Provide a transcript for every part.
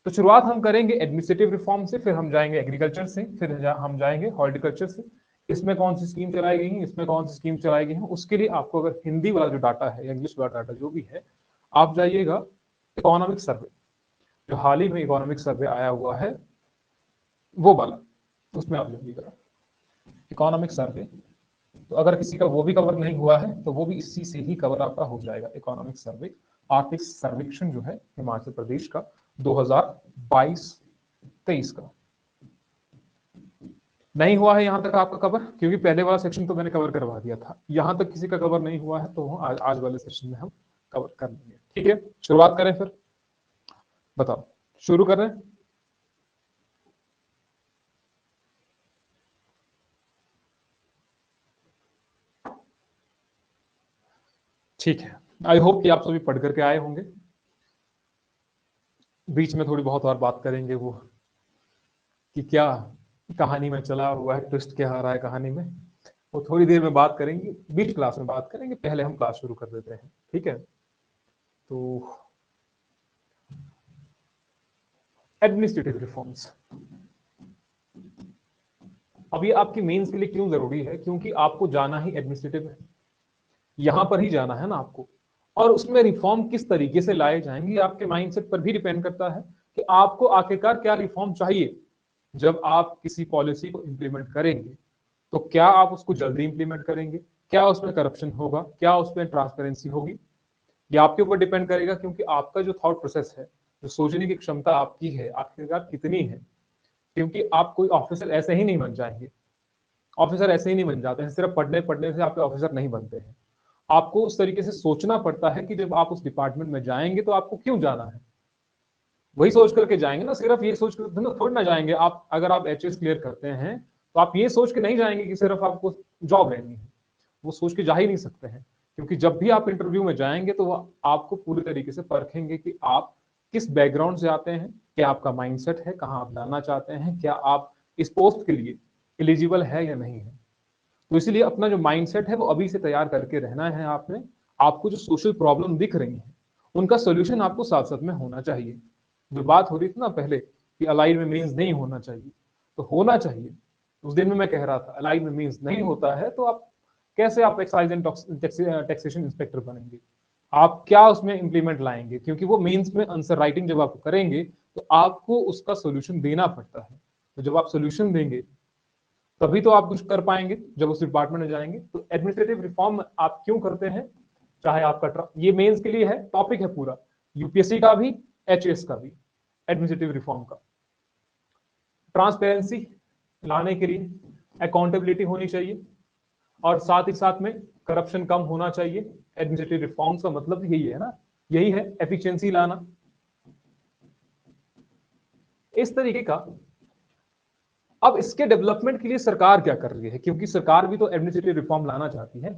तो शुरुआत हम करेंगे एडमिनिस्ट्रेटिव रिफॉर्म से, फिर हम जाएंगे एग्रीकल्चर से, फिर हम जाएंगे हॉर्टिकल्चर से। इसमें कौन सी स्कीम चलाई गई है, इसमें कौन सी स्कीम चलाई गई है, उसके लिए आपको अगर हिंदी वाला जो डाटा है या इंग्लिश वाला डाटा जो भी है, आप जाइएगा इकोनॉमिक सर्वे, जो हाल ही में इकोनॉमिक सर्वे आया हुआ है वो वाला, उसमें आप जाइएगा इकोनॉमिक सर्वे। तो अगर किसी का वो भी कवर नहीं हुआ है तो वो भी इसी से ही कवर आपका हो जाएगा। इकोनॉमिक सर्वे, आर्थिक सर्वेक्षण जो है हिमाचल प्रदेश का 2022-23 का। नहीं हुआ है यहां तक आपका कवर, क्योंकि पहले वाला सेक्शन तो मैंने कवर करवा दिया था। यहां तक किसी का कवर नहीं हुआ है तो आज वाले सेशन में हम कवर कर लेंगे। ठीक है, शुरुआत करें फिर, बताओ शुरू कर रहे हैं। ठीक है, आई होप कि आप सभी पढ़ करके आए होंगे। बीच में थोड़ी बहुत और बात करेंगे वो कि क्या कहानी में चला हुआ है, ट्विस्ट क्या आ रहा है कहानी में, वो थोड़ी देर में बात करेंगे, बीच क्लास में बात करेंगे। पहले हम क्लास शुरू कर देते हैं, ठीक है। तो एडमिनिस्ट्रेटिव रिफॉर्म्स, अब ये आपकी मेंस के लिए क्यों जरूरी है, क्योंकि आपको जाना ही एडमिनिस्ट्रेटिव है, यहां पर ही जाना है ना आपको। और उसमें रिफॉर्म किस तरीके से लाए जाएंगे आपके माइंडसेट पर भी डिपेंड करता है कि आपको आखिरकार क्या रिफॉर्म चाहिए। जब आप किसी पॉलिसी को इंप्लीमेंट करेंगे तो क्या आप उसको जल्दी इंप्लीमेंट करेंगे, क्या उसमें करप्शन होगा, क्या उसमें ट्रांसपेरेंसी होगी, ये आपके ऊपर डिपेंड करेगा। क्योंकि आपका जो थॉट प्रोसेस है, जो सोचने की क्षमता आपकी है आखिरकार कितनी है। क्योंकि आप कोई ऑफिसर ऐसे ही नहीं बन जाएंगे, ऑफिसर ऐसे ही नहीं बन जाते हैं, सिर्फ पढ़ने पढ़ने से आपके ऑफिसर नहीं बनते हैं। आपको उस तरीके से सोचना पड़ता है कि जब आप उस डिपार्टमेंट में जाएंगे तो आपको क्यों जाना है, वही सोच करके जाएंगे ना। सिर्फ ये सोच कर थोड़ी ना जाएंगे आप। अगर आप एचएस क्लियर करते हैं तो आप ये सोच के नहीं जाएंगे कि सिर्फ आपको जॉब लेनी है, वो सोच के जा ही नहीं सकते हैं। क्योंकि जब भी आप इंटरव्यू में जाएंगे तो वो आपको पूरी तरीके से परखेंगे कि आप किस बैकग्राउंड से आते हैं, क्या आपका माइंडसेट है, कहाँ आप जाना चाहते हैं, क्या आप इस पोस्ट के लिए एलिजिबल है या नहीं है। तो इसलिए अपना जो माइंडसेट है वो अभी से तैयार करके रहना है आपने। आपको जो सोशल प्रॉब्लम दिख रही है उनका सोल्यूशन आपको साथ साथ में होना चाहिए। जो बात हो रही थी ना पहले कि अलाइड में मीन्स नहीं होना चाहिए, तो होना चाहिए। उस दिन में मैं कह रहा था अलाइड में मीन्स नहीं होता है तो आप कैसे आप एक्साइज एंड टैक्सेशन इंस्पेक्टर बनेंगे, आप क्या उसमें इंप्लीमेंट लाएंगे। क्योंकि वो मेंस में आंसर राइटिंग जब आप करेंगे तो आपको उसका सोल्यूशन देना पड़ता है। तो जब आप सोल्यूशन देंगे तभी तो आप कुछ कर पाएंगे जब उस डिपार्टमेंट में जाएंगे। तो एडमिनिस्ट्रेटिव रिफॉर्म आप क्यों करते हैं, चाहे आपका ये मेंस के लिए है, टॉपिक है पूरा, यूपीएससी का भी, एचएस का भी, एडमिनिस्ट्रेटिव रिफॉर्म का। ट्रांसपेरेंसी लाने के लिए अकाउंटेबिलिटी होनी चाहिए और साथ ही साथ में करप्शन कम होना चाहिए। एडमिनिस्ट्रेटिव रिफॉर्म्स का मतलब यही है ना, यही है एफिशिएंसी लाना, इस तरीके का। अब इसके डेवलपमेंट के लिए सरकार क्या कर रही है, क्योंकि सरकार भी तो एडमिनिस्ट्रेटिव रिफॉर्म लाना चाहती है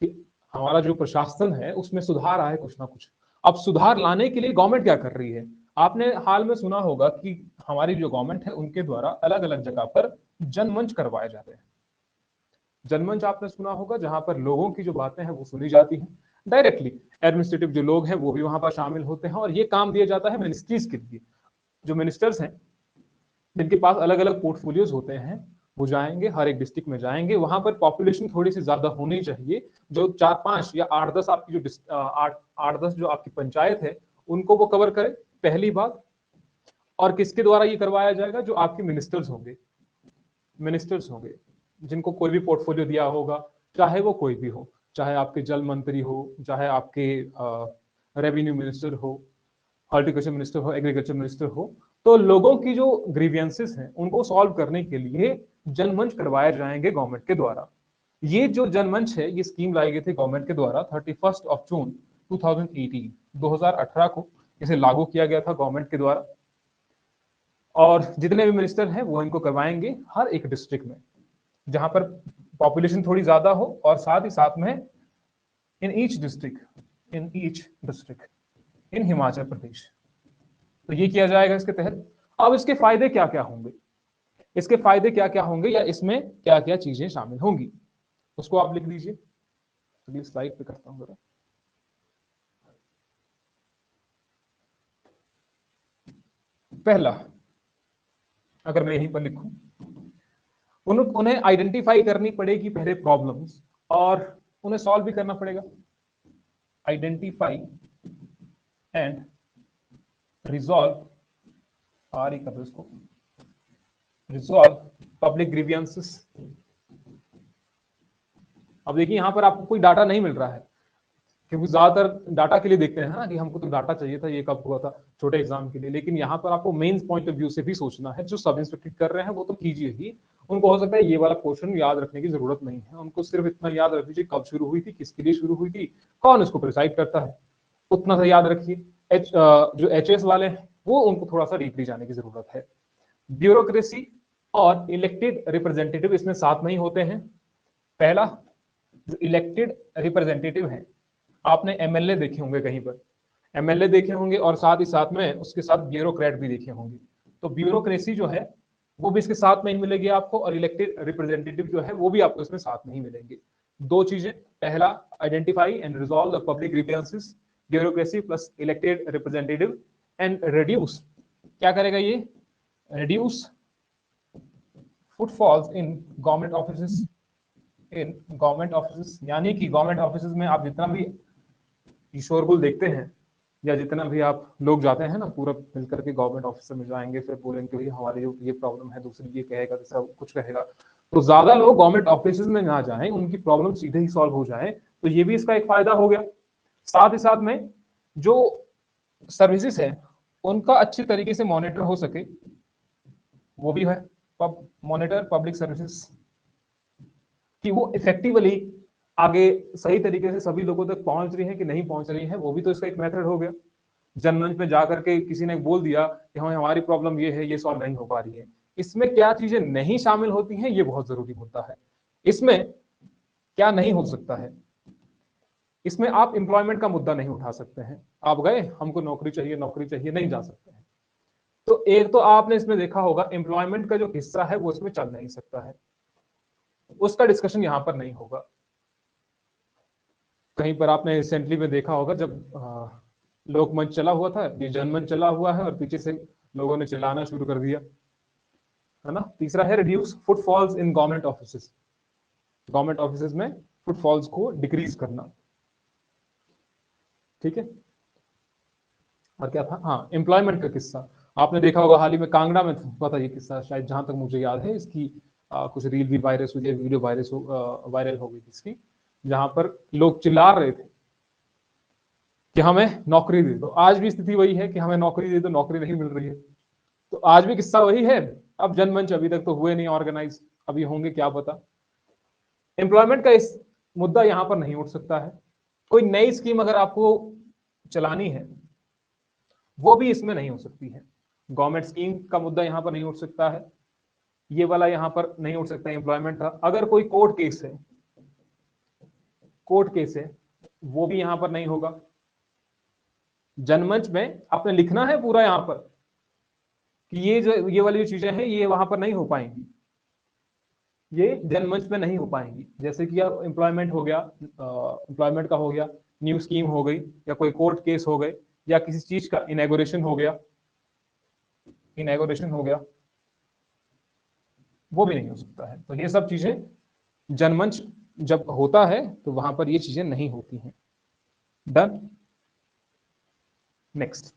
कि हमारा जो प्रशासन है उसमें सुधार आए कुछ ना कुछ। अब सुधार लाने के लिए गवर्नमेंट क्या कर रही है, आपने हाल में सुना होगा कि हमारी जो गवर्नमेंट है उनके द्वारा अलग अलग जगह पर जनमंच करवाए जाते हैं। जनमंच आपने सुना होगा, जहां पर लोगों की जो बातें हैं वो सुनी जाती हैं डायरेक्टली। एडमिनिस्ट्रेटिव जो लोग हैं वो भी वहां पर शामिल होते हैं और ये काम दिया जाता है मिनिस्ट्रीज के लिए। जो मिनिस्टर्स हैं जिनके पास अलग अलग पोर्टफोलियोज होते हैं वो जाएंगे, हर एक डिस्ट्रिक्ट में जाएंगे। वहां पर पॉपुलेशन थोड़ी सी ज्यादा होनी चाहिए, जो 4-5 या 8-10 आपकी जो 8-10 जो आपकी पंचायत है उनको वो कवर करे, पहली बात। और किसके द्वारा ये करवाया जाएगा, जो आपके मिनिस्टर्स होंगे, मिनिस्टर्स होंगे जिनको कोई भी पोर्टफोलियो दिया होगा, चाहे वो कोई भी हो, चाहे आपके जल मंत्री हो, चाहे आपके रेवेन्यू मिनिस्टर हो, हॉर्टिकल्चर मिनिस्टर हो, एग्रीकल्चर मिनिस्टर हो। तो लोगों की जो ग्रीवियंसेस हैं उनको सॉल्व करने के लिए जनमंच करवाए जाएंगे गवर्नमेंट के द्वारा। ये जो जनमंच है ये स्कीम लाई गई थी गवर्नमेंट के द्वारा 31 जून 2018 2018 को इसे लागू किया गया था गवर्नमेंट के द्वारा। और जितने भी मिनिस्टर हैं वो इनको करवाएंगे हर एक डिस्ट्रिक्ट में जहां पर पॉपुलेशन थोड़ी ज्यादा हो, और साथ ही साथ में in each district in Himachal Pradesh. तो ये किया जाएगा इसके तहत। अब इसके फायदे क्या क्या होंगे, इसके फायदे क्या क्या होंगे या इसमें क्या क्या चीजें शामिल होंगी उसको आप लिख दीजिए। अगली स्लाइड पे करता हूं जरा। पहला, अगर मैं यहीं पर लिखूं, उन्हें आइडेंटिफाई करनी पड़ेगी पहले प्रॉब्लम्स, और उन्हें सॉल्व भी करना पड़ेगा। आइडेंटिफाई एंड रिजॉल्व, आर ही कर दो इसको, रिजॉल्व पब्लिक ग्रीवियंसेस। अब देखिए यहां पर आपको कोई डाटा नहीं मिल रहा है, क्योंकि ज्यादातर डाटा के लिए देखते हैं ना कि हमको तो डाटा चाहिए था, ये कब हुआ था, छोटे एग्जाम के लिए। लेकिन यहाँ पर आपको मेंस पॉइंट ऑफ व्यू से भी सोचना है। जो सब इंस्पेक्टर कर रहे हैं वो तो कीजिए ही, उनको हो सकता है ये वाला क्वेश्चन याद रखने की जरूरत नहीं है, उनको सिर्फ इतना याद रख लीजिए कब शुरू हुई थी, किसके लिए शुरू हुई थी, कौन इसको प्रिसाइड करता है, उतना सा याद रखिए। जो एचएस वाले हैं वो उनको थोड़ा सा डीपली जाने की जरूरत है। ब्यूरोक्रेसी और इलेक्टेड रिप्रेजेंटेटिव इसमें साथ नहीं होते हैं। पहला, जो इलेक्टेड रिप्रेजेंटेटिव है, आपने एमएलए देखे होंगे कहीं पर, एमएलए देखे होंगे और साथ ही साथ में उसके साथ ब्यूरोक्रेट भी देखे होंगे। तो ब्यूरोक्रेसी जो है वो भी इसके साथ में ही मिलेगी आपको, और इलेक्टेड रिप्रेजेंटेटिव जो है वो भी आपको इसमें साथ में ही मिलेंगे। दो चीजें, पहला identify and resolve the public grievances, bureaucracy plus elected representative, and reduce, क्या करेगा ये, reduce footfalls in government offices, in government offices, यानी कि गवर्नमेंट ऑफिसेस में आप जितना भी शोरगुल देखते हैं, या जितना भी आप लोग जाते हैं ना पूरा मिलकर के गवर्नमेंट ऑफिसर में जाएंगे, फिर बोलेंगे भाई हमारी ये प्रॉब्लम है, दूसरी ये कहेगा, तीसरा कुछ कहेगा, तो ज्यादा लोग गवर्नमेंट ऑफिस में ना जाएं, उनकी प्रॉब्लम सीधे ही सॉल्व हो जाए, तो ये भी इसका एक फायदा हो गया। साथ ही साथ में जो सर्विसेज है उनका अच्छी तरीके से मॉनिटर हो सके, वो भी है। मॉनिटर पब्लिक सर्विसेज कि वो इफेक्टिवली आगे सही तरीके से सभी लोगों तक पहुंच रही है कि नहीं पहुंच रही है, वो भी तो इसका एक मेथड हो गया। जनमंच में जाकर के किसी ने बोल दिया कि हाँ हमारी प्रॉब्लम ये है, ये सॉल्व नहीं हो पा रही है। इसमें क्या चीजें नहीं शामिल होती हैं, ये बहुत जरूरी होता है। इसमें क्या नहीं हो सकता है, इसमें आप एम्प्लॉयमेंट का मुद्दा नहीं उठा सकते हैं। आप गए, हमको नौकरी चाहिए, नौकरी चाहिए, नहीं जा सकते हैं। तो एक तो आपने इसमें देखा होगा एम्प्लॉयमेंट का जो हिस्सा है वो इसमें चल नहीं सकता है, उसका डिस्कशन यहां पर नहीं होगा। कहीं पर आपने रिसेंटली में देखा होगा जब लोकमंच चला हुआ था, ये जनमंच चला हुआ है और पीछे से लोगों ने चिल्लाना शुरू कर दिया, है ना। तीसरा है reduce footfalls in government offices, government offices में फुटफॉल्स को डिक्रीज करना, ठीक है। और क्या था, हाँ एम्प्लॉयमेंट का किस्सा आपने देखा होगा, हाल ही में कांगड़ा में हुआ था ये किस्सा, शायद जहां तक मुझे याद है। इसकी कुछ रील भी वायरस हुई है, वीडियो वायरल हो गई इसकी, जहां पर लोग चिल्ला रहे थे कि हमें नौकरी दे दो। आज भी स्थिति वही है कि हमें नौकरी दे दो, नौकरी नहीं मिल रही है। तो आज भी किस्सा वही है। अब जनमंच अभी तक तो हुए नहीं ऑर्गेनाइज, अभी होंगे क्या पता। एम्प्लॉयमेंट का इस मुद्दा यहां पर नहीं उठ सकता है। कोई नई स्कीम अगर आपको चलानी है वो भी इसमें नहीं हो सकती है। गवर्नमेंट स्कीम का मुद्दा यहां पर नहीं उठ सकता है, ये वाला यहां पर नहीं उठ सकता एम्प्लॉयमेंट का। अगर कोई कोर्ट केस है, कोर्ट केस है, वो भी यहां पर नहीं होगा। जनमंच में आपने लिखना है पूरा यहां पर कि ये वाली जो चीजें हैं ये वहां पर नहीं हो पाएंगी, ये जनमंच में नहीं हो पाएंगी। जैसे कि एम्प्लॉयमेंट हो गया, एम्प्लॉयमेंट का हो गया, न्यू स्कीम हो गई, या कोई कोर्ट केस हो गए, या किसी चीज का इनॉग्रेशन हो गया, इनॉग्रेशन हो गया, वो भी नहीं हो सकता है। तो ये सब चीजें जनमंच जब होता है तो वहां पर ये चीजें नहीं होती हैं। डन। नेक्स्ट,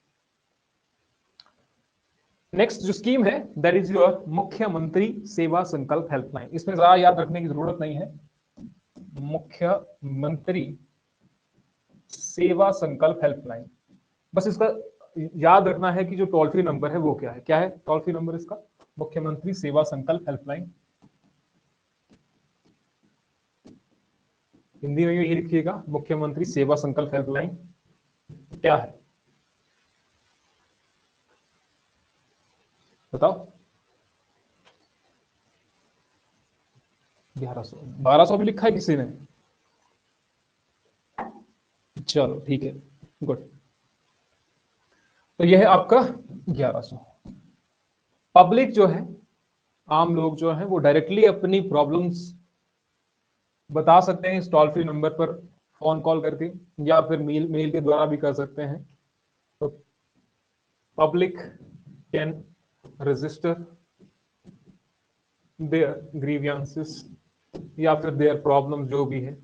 नेक्स्ट जो स्कीम है दैट इज योर मुख्यमंत्री सेवा संकल्प हेल्पलाइन। इसमें ज्यादा याद रखने की जरूरत नहीं है। मुख्यमंत्री सेवा संकल्प हेल्पलाइन, बस इसका याद रखना है कि जो टोल फ्री नंबर है वो क्या है टोल फ्री नंबर इसका, मुख्यमंत्री सेवा संकल्प हेल्पलाइन। हिंदी में यही लिखिएगा, मुख्यमंत्री सेवा संकल्प हेल्पलाइन क्या है बताओ। 1200 भी लिखा है किसी ने, चलो ठीक है, गुड। तो यह है आपका 1100। पब्लिक जो है, आम लोग जो है वो डायरेक्टली अपनी प्रॉब्लम्स बता सकते हैं इस टोल फ्री नंबर पर फोन कॉल करके, या फिर मेल के द्वारा भी कर सकते हैं। तो public can register their grievances या फिर देयर प्रॉब्लम जो भी है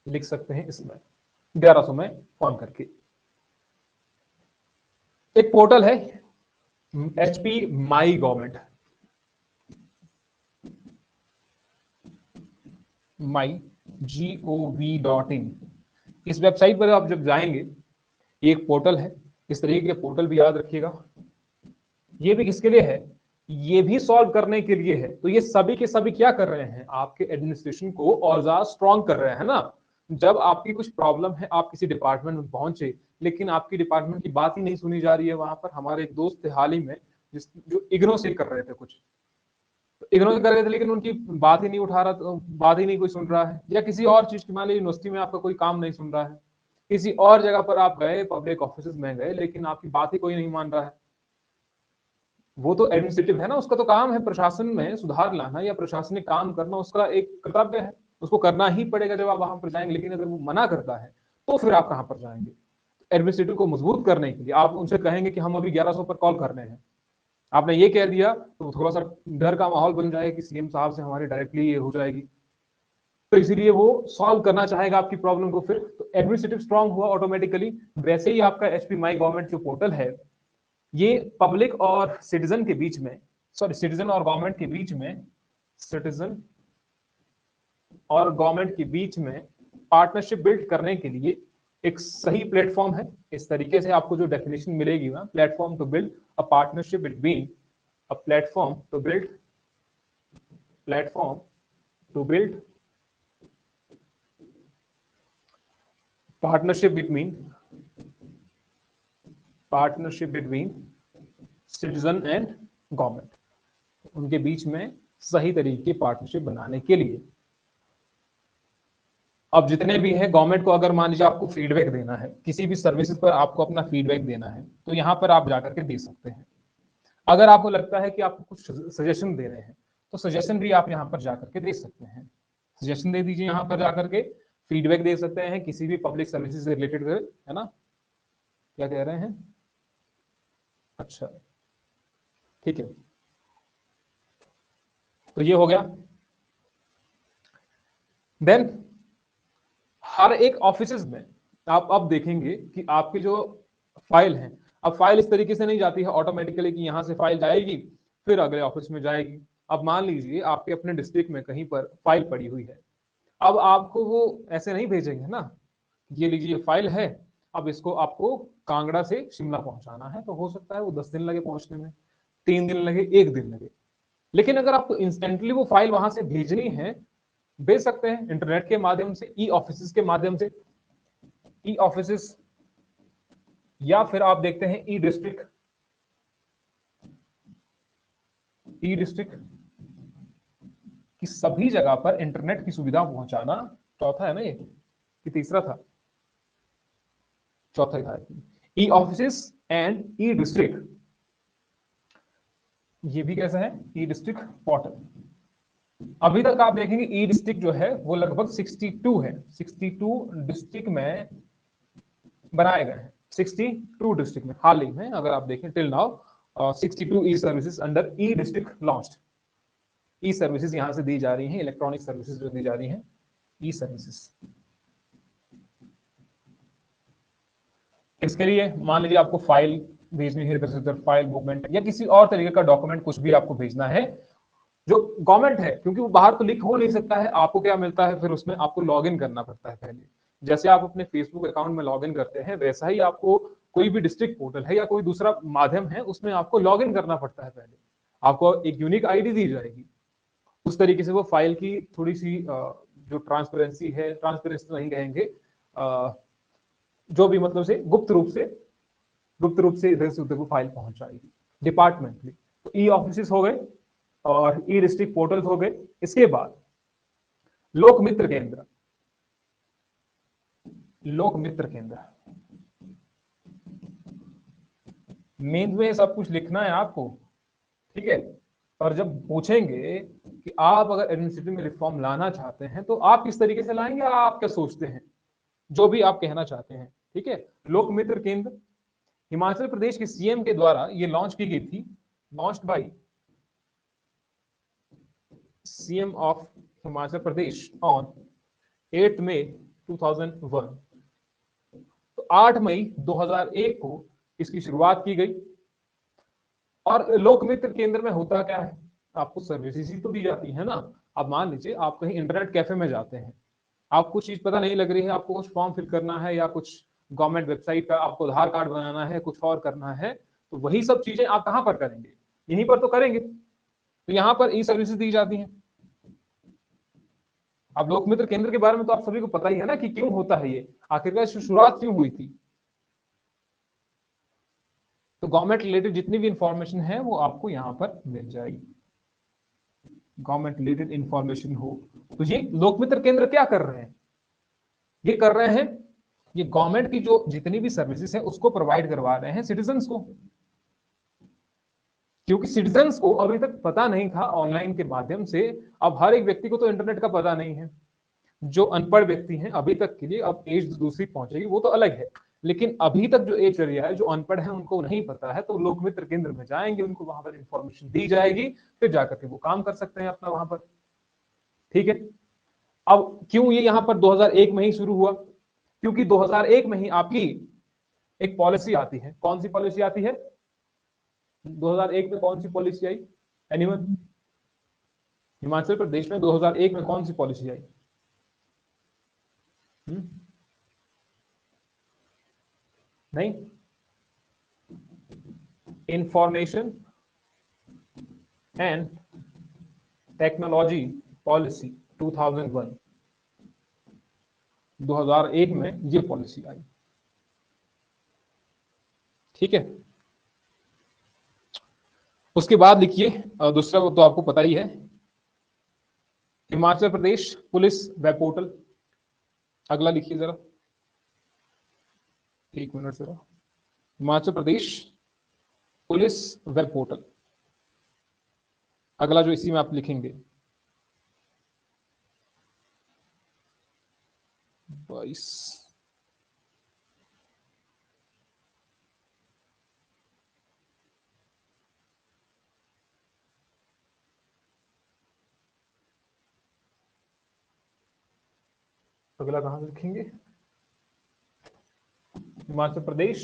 लिख सकते हैं इसमें 1100 में फोन करके। एक पोर्टल है HP माई गवर्नमेंट, my.gov.in। इस वेबसाइट पर आप जब जाएंगे, ये एक पोर्टल है, इस तरीके के पोर्टल भी याद रखिएगा। ये भी किसके लिए है? ये भी सॉल्व करने के लिए है। तो ये सभी के सभी क्या कर रहे हैं? आपके एडमिनिस्ट्रेशन को और ज्यादा स्ट्रॉन्ग कर रहे हैं ना। जब आपकी कुछ प्रॉब्लम है, आप किसी डिपार्टमेंट में पहुंचे, लेकिन आपकी डिपार्टमेंट की बात ही नहीं सुनी जा रही है। वहां पर हमारे एक दोस्त थे हाल ही में जो इग्नो से कर रहे थे, कुछ इग्नो से कर रहे थे, लेकिन उनकी बात ही नहीं उठा रहा, तो बात ही नहीं कोई सुन रहा है। या किसी और चीज की, मान लीजिए यूनिवर्सिटी में आपका कोई काम नहीं सुन रहा है, किसी और जगह पर आप गए, पब्लिक ऑफिस में गए, लेकिन आपकी बात ही कोई नहीं मान रहा है। वो तो एडमिनिस्ट्रेटिव है ना, उसका तो काम है प्रशासन में सुधार लाना या प्रशासनिक काम करना, उसका एक कर्तव्य है, उसको करना ही पड़ेगा जब आप वहां पर जाएंगे। लेकिन अगर वो मना करता है तो फिर आप कहां पर जाएंगे? एडमिनिस्ट्रेटिव को मजबूत करने के लिए आप उनसे कहेंगे कि हम अभी 1100 पर कॉल कर रहे हैं, आपने ये कह दिया तो थोड़ा सा डर का माहौल बन जाएगा कि सीएम साहब से हमारी डायरेक्टली ये हो जाएगी। तो इसीलिए वो सॉल्व करना चाहेगा आपकी प्रॉब्लम को। फिर तो एडमिनिस्ट्रेटिव स्ट्रांग हुआ ऑटोमेटिकली। वैसे ही आपका HP माई गवर्नमेंट जो पोर्टल है, ये पब्लिक और सिटीजन के बीच में, सॉरी सिटीजन और गवर्नमेंट के बीच में, सिटीजन और गवर्नमेंट के बीच में पार्टनरशिप बिल्ड करने के लिए एक सही प्लेटफॉर्म है। इस तरीके से आपको जो डेफिनेशन मिलेगी ना, platform to build a partnership between, a platform to build, platform to build partnership between citizen and government, उनके बीच में सही तरीके की पार्टनरशिप बनाने के लिए। अब जितने भी है गवर्नमेंट को, अगर मान लीजिए आपको फीडबैक देना है, किसी भी सर्विसेज पर आपको अपना फीडबैक देना है, तो यहाँ पर आप जाकर के दे सकते हैं। अगर आपको लगता है कि आपको कुछ सजेशन दे रहे हैं, तो सजेशन भी आप यहाँ पर जाकर के दे सकते हैं। सजेशन दे दीजिए, यहाँ पर जाकर के फीडबैक दे सकते हैं किसी भी पब्लिक सर्विसेज से रिलेटेड, है ना। क्या कह रहे हैं? अच्छा ठीक है, तो ये हो गया। देन हर एक ऑफिस में आप अब देखेंगे कि आपकी जो फाइल है, अब फाइल इस तरीके से नहीं जाती है ऑटोमेटिकली कि यहां से फाइल जाएगी फिर अगले ऑफिस में जाएगी। अब मान लीजिए आपके अपने डिस्ट्रिक्ट में कहीं पर फाइल पड़ी हुई है, अब आपको वो ऐसे नहीं भेजेंगे ना, ये लीजिए फाइल है, अब इसको आपको कांगड़ा से शिमला पहुंचाना है, तो हो सकता है वो 10 दिन लगे पहुंचने में, 3 दिन लगे, 1 दिन लगे। लेकिन अगर आपको इंस्टेंटली वो फाइल वहां से भेजनी है, भेज सकते हैं इंटरनेट के माध्यम से, ई ऑफिस के माध्यम से, ई ऑफिस, या फिर आप देखते हैं ई डिस्ट्रिक्ट, ई डिस्ट्रिक्ट की सभी जगह पर इंटरनेट की सुविधा पहुंचाना। चौथा है ना ये कि तीसरा था? चौथा था। E office and E district, ये भी कैसा है? ई डिस्ट्रिक्ट पोर्टल। अभी तक आप देखेंगे ई डिस्ट्रिक्ट जो है वो लगभग 62 है, 62 डिस्ट्रिक्ट में बनाए गए हैं। 62 डिस्ट्रिक्ट में हाल ही में अगर आप देखें टिल नाउ 62 ई सर्विसेज अंडर ई डिस्ट्रिक्ट लॉन्च्ड। ई सर्विसेज यहां से दी जा रही हैं, इलेक्ट्रॉनिक सर्विसेज जो दी जा रही हैं, ई सर्विसेज। इसके लिए मान लीजिए आपको फाइल भेजनी है, इधर से उधर फाइल मूवमेंट या किसी और तरीके का डॉक्यूमेंट कुछ भी आपको भेजना है जो गवर्नमेंट है, क्योंकि वो बाहर तो लिख हो नहीं सकता है। आपको क्या मिलता है फिर उसमें? आपको लॉग इन करना पड़ता है पहले। जैसे आप अपने फेसबुक अकाउंट में लॉग इन करते हैं, वैसा ही आपको कोई भी डिस्ट्रिक्ट पोर्टल है या कोई दूसरा माध्यम है, उसमें आपको लॉग इन करना पड़ता है पहले। आपको एक यूनिक आईडी दी जाएगी। उस तरीके से वो फाइल की थोड़ी सी जो ट्रांसपेरेंसी है, ट्रांसपेरेंसी नहीं कहेंगे, जो भी मतलब से गुप्त रूप से इधर से उधर वो फाइल पहुंच जाएगी डिपार्टमेंटली। तो ई ऑफिस हो गए और ई डिस्ट्रिक्ट पोर्टल हो गए। इसके बाद लोक मित्र केंद्र, लोक मित्र केंद्र मेन में सब कुछ लिखना है आपको, ठीक है। और जब पूछेंगे कि आप अगर एडमिनिस्ट्रेटिव में रिफॉर्म लाना चाहते हैं तो आप किस तरीके से लाएंगे, आप क्या सोचते हैं, जो भी आप कहना चाहते हैं, ठीक है। लोक मित्र केंद्र हिमाचल प्रदेश के सीएम के द्वारा ये लॉन्च की गई थी, launched by CM of Himachal Pradesh on 8 मई 2001। तो 8 मई 2001 को इसकी शुरुआत की गई। और लोक मित्र केंद्र में होता क्या है, आपको सर्विसेज ही तो दी जाती है ना। अब मान लीजिए आप कहीं इंटरनेट कैफे में जाते हैं, आपको कुछ चीज पता नहीं लग रही है, आपको कुछ फॉर्म फिल करना है या कुछ गवर्नमेंट वेबसाइट पर आपको आधार कार्ड बनाना है, कुछ और करना है, तो वही सब चीजें आप कहां पर करेंगे, यहीं पर तो करेंगे। तो यहाँ पर ई सर्विसेज दी जाती हैं। अब लोक मित्र केंद्र के बारे में तो आप सभी को पता ही है ना कि क्यों होता है ये, आखिरकार शुरुआत क्यों हुई थी। तो गवर्नमेंट रिलेटेड जितनी भी इंफॉर्मेशन है वो आपको यहाँ पर मिल जाएगी, गवर्नमेंट रिलेटेड इंफॉर्मेशन हो। तो ये लोक मित्र केंद्र क्या कर रहे हैं, ये कर रहे हैं, ये गवर्नमेंट की जो जितनी भी सर्विसेज है उसको प्रोवाइड करवा रहे हैं सिटीजन्स को। क्योंकि सिटीजन्स को अभी तक पता नहीं था ऑनलाइन के माध्यम से, अब हर एक व्यक्ति को तो इंटरनेट का पता नहीं है। जो अनपढ़ व्यक्ति हैं अभी तक के लिए, अब एज दूसरी पहुंचेगी वो तो अलग है, लेकिन अभी तक जो एज चल है, जो अनपढ़ है उनको नहीं पता है, तो लोक मित्र केंद्र में जाएंगे, उनको वहां पर इंफॉर्मेशन दी जाएगी, फिर जाकर के वो काम कर सकते हैं अपना वहां पर। ठीक है। अब क्यों ये यहाँ पर 2001 में ही शुरू हुआ, क्योंकि 2001 में ही आपकी एक पॉलिसी आती है। कौन सी पॉलिसी आती है 2001 में, कौन सी पॉलिसी आई, एनीवन? हिमाचल प्रदेश में 2001 में कौन सी पॉलिसी आई? नहीं, इंफॉर्मेशन एंड टेक्नोलॉजी पॉलिसी 2001, 2001 में ये पॉलिसी आई। ठीक है। उसके बाद लिखिए दूसरा, वो तो आपको पता ही है, हिमाचल प्रदेश पुलिस वेब पोर्टल। अगला लिखिए जरा, एक मिनट जरा, Himachal Pradesh police web portal. अगला जो इसी में आप लिखेंगे 22, अगला कहां लिखेंगे, Himachal Pradesh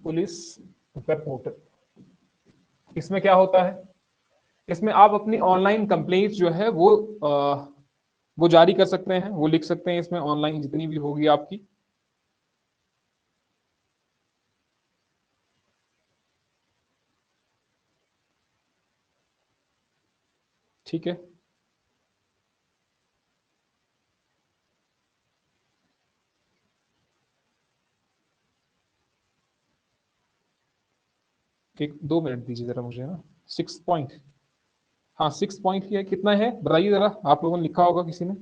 police web portal. इसमें क्या होता है, इसमें आप अपनी ऑनलाइन कंप्लेंट जो है वो जारी कर सकते हैं, वो लिख सकते हैं इसमें, ऑनलाइन जितनी भी होगी आपकी। ठीक है। एक 2 मिनट दीजिए जरा मुझे ना। 6 पॉइंट, हाँ 6 पॉइंट ही है, कितना है बताइए जरा, आप लोगों ने लिखा होगा किसी ने,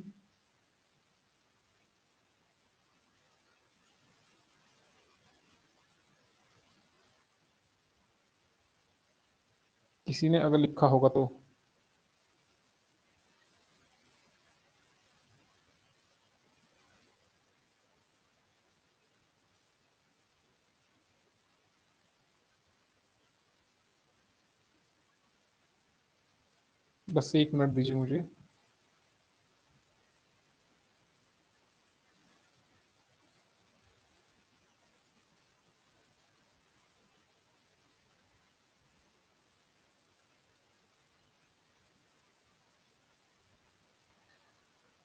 किसी ने अगर लिखा होगा तो। बस 1 मिनट दीजिए मुझे।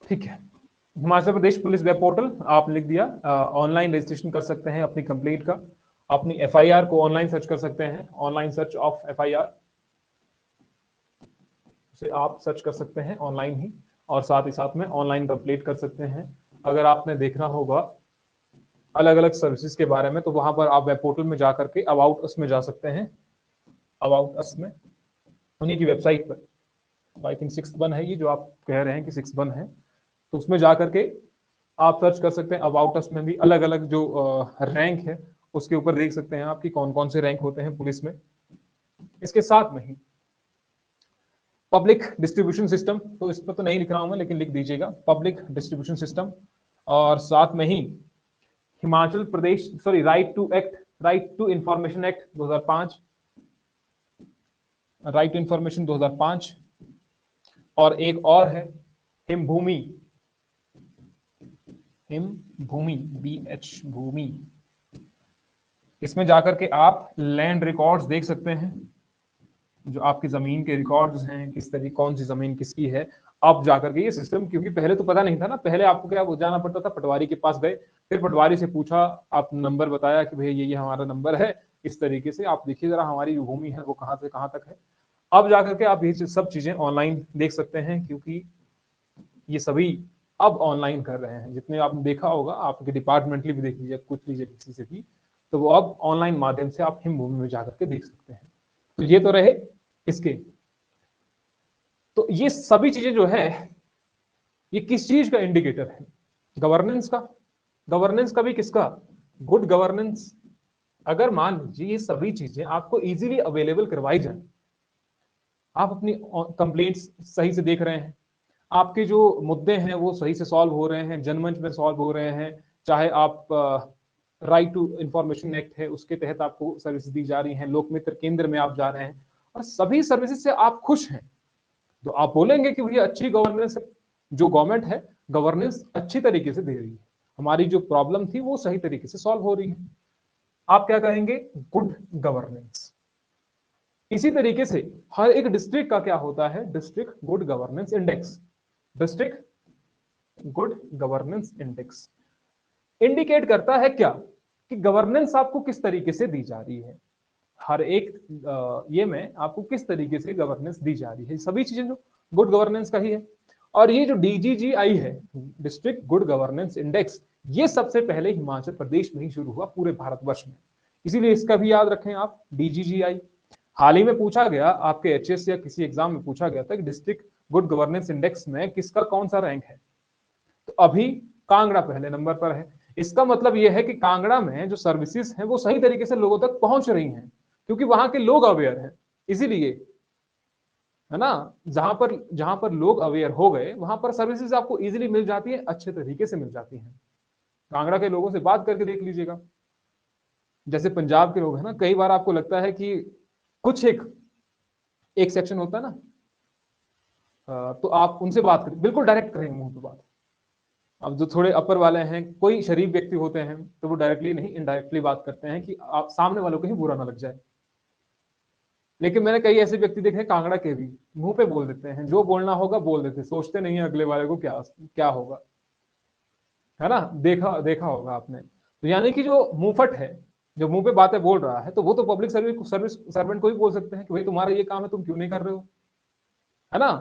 ठीक है, हिमाचल प्रदेश पुलिस वेब पोर्टल आप लिख दिया। ऑनलाइन रजिस्ट्रेशन कर सकते हैं अपनी कंप्लेंट का, अपनी एफआईआर को ऑनलाइन सर्च कर सकते हैं, ऑनलाइन सर्च ऑफ एफआईआर से आप सर्च कर सकते हैं ऑनलाइन ही, और साथ ही साथ में ऑनलाइन कंप्लीट कर सकते हैं। अगर आपने देखना होगा अलग अलग सर्विसेज के बारे में, तो वहां पर आप वेब पोर्टल में जाकर के अबाउट अस में जा सकते हैं, अबाउट अस में उन्हीं की वेबसाइट पर, आई थिंक 6 है ये जो आप कह रहे हैं कि 6 है, तो उसमें जाकर के आप सर्च कर सकते हैं। अबाउट अस में भी अलग अलग जो रैंक है उसके ऊपर देख सकते हैं आपकी कौन कौन से रैंक होते हैं पुलिस में। इसके साथ में ही पब्लिक डिस्ट्रीब्यूशन सिस्टम, तो इस पर तो नहीं लिख रहा हूं मैं, लेकिन लिख दीजिएगा पब्लिक डिस्ट्रीब्यूशन सिस्टम। और साथ में ही Himachal Pradesh right to act right to information act 2005, right to information 2005, और एक और है हिम भूमि, हिम भूमि, BH भूमि। इसमें जाकर के आप लैंड रिकॉर्ड्स देख सकते हैं, जो आपकी जमीन के रिकॉर्ड्स हैं, किस तरीके कौन सी जमीन किसकी है। अब जाकर के ये सिस्टम, क्योंकि पहले तो पता नहीं था ना, पहले आपको क्या जाना पड़ता था, पटवारी के पास गए, फिर पटवारी से पूछा, आप नंबर बताया कि भैया ये हमारा नंबर है, इस तरीके से आप देखिए जरा हमारी जो भूमि है वो कहाँ से कहाँ तक है। अब जाकर के आप ये सब चीजें ऑनलाइन देख सकते हैं, क्योंकि ये सभी अब ऑनलाइन कर रहे हैं। जितने आपने देखा होगा, आपके डिपार्टमेंटली भी देख लीजिए, कुछ लीजिए किसी से भी, तो वो अब ऑनलाइन माध्यम से आप हिम भूमि में जाकर के देख सकते हैं। तो ये तो रहे इसके। तो ये सभी चीजें जो है, ये किस चीज का इंडिकेटर है? गवर्नेंस का। गवर्नेंस का भी किसका? Good governance. अगर मान लीजिए ये सभी चीजें आपको इजीली अवेलेबल करवाई जाए, आप अपनी कंप्लेंट्स सही से देख रहे हैं, आपके जो मुद्दे हैं वो सही से सॉल्व हो रहे हैं, जनमंच में सॉल्व हो रहे हैं, चाहे आप राइट टू इंफॉर्मेशन एक्ट है उसके तहत आपको सर्विस दी जा रही हैं, लोक मित्र केंद्र में आप जा रहे हैं और सभी सर्विसेज से आप खुश हैं, तो आप बोलेंगे कि भैया अच्छी गवर्नेंस है, जो गवर्नमेंट है गवर्नेंस अच्छी तरीके से दे रही है, हमारी जो प्रॉब्लम थी वो सही तरीके से सॉल्व हो रही है। आप क्या कहेंगे? Good governance. इसी तरीके से हर एक डिस्ट्रिक्ट का क्या होता है? District good governance index. District good governance index indicate करता है क्या? कि गवर्नेंस आपको किस तरीके से दी जा रही है, हर एक ये में आपको किस तरीके से गवर्नेंस दी जा रही है, सभी चीजें जो गुड गवर्नेंस का ही है। और ये जो DGGI है, डिस्ट्रिक्ट गुड गवर्नेंस इंडेक्स, ये सबसे पहले हिमाचल प्रदेश में ही शुरू हुआ पूरे भारतवर्ष में, इसीलिए इसका भी याद रखें आप, DGGI। हाल ही में पूछा गया आपके HS या किसी एग्जाम में पूछा गया था कि डिस्ट्रिक्ट गुड गवर्नेंस इंडेक्स में किसका कौन सा रैंक है, तो अभी कांगड़ा पहले नंबर पर है। इसका मतलब यह है कि कांगड़ा में जो सर्विसेज हैं वो सही तरीके से लोगों तक पहुंच रही हैं, क्योंकि वहां के लोग अवेयर हैं, इसीलिए, है ना। जहां पर लोग अवेयर हो गए वहां पर सर्विसेज आपको इजीली मिल जाती है, अच्छे तरीके से मिल जाती हैं। कांगड़ा के लोगों से बात करके देख लीजिएगा, जैसे पंजाब के लोग हैं ना, कई बार आपको लगता है कि कुछ एक एक सेक्शन होता है ना, तो आप उनसे बात करें, बिल्कुल डायरेक्ट करेंगे मुंह पे बात। अब जो थोड़े अपर वाले हैं, कोई शरीफ व्यक्ति होते हैं, तो वो डायरेक्टली नहीं इनडायरेक्टली बात करते हैं कि आप सामने वालों को ही बुरा ना लग जाए। लेकिन मैंने कई ऐसे व्यक्ति देखे कांगड़ा के भी, मुंह पे बोल देते हैं, जो बोलना होगा बोल देते, सोचते नहीं है अगले वाले को क्या क्या होगा, है ना। देखा देखा होगा आपने। तो यानी कि जो मुंहफट है, जो मुंह पे बातें बोल रहा है, तो वो तो पब्लिक सर्विस सर्वेंट को भी बोल सकते हैं कि भाई तुम्हारा ये काम है, तुम क्यों नहीं कर रहे हो, है ना।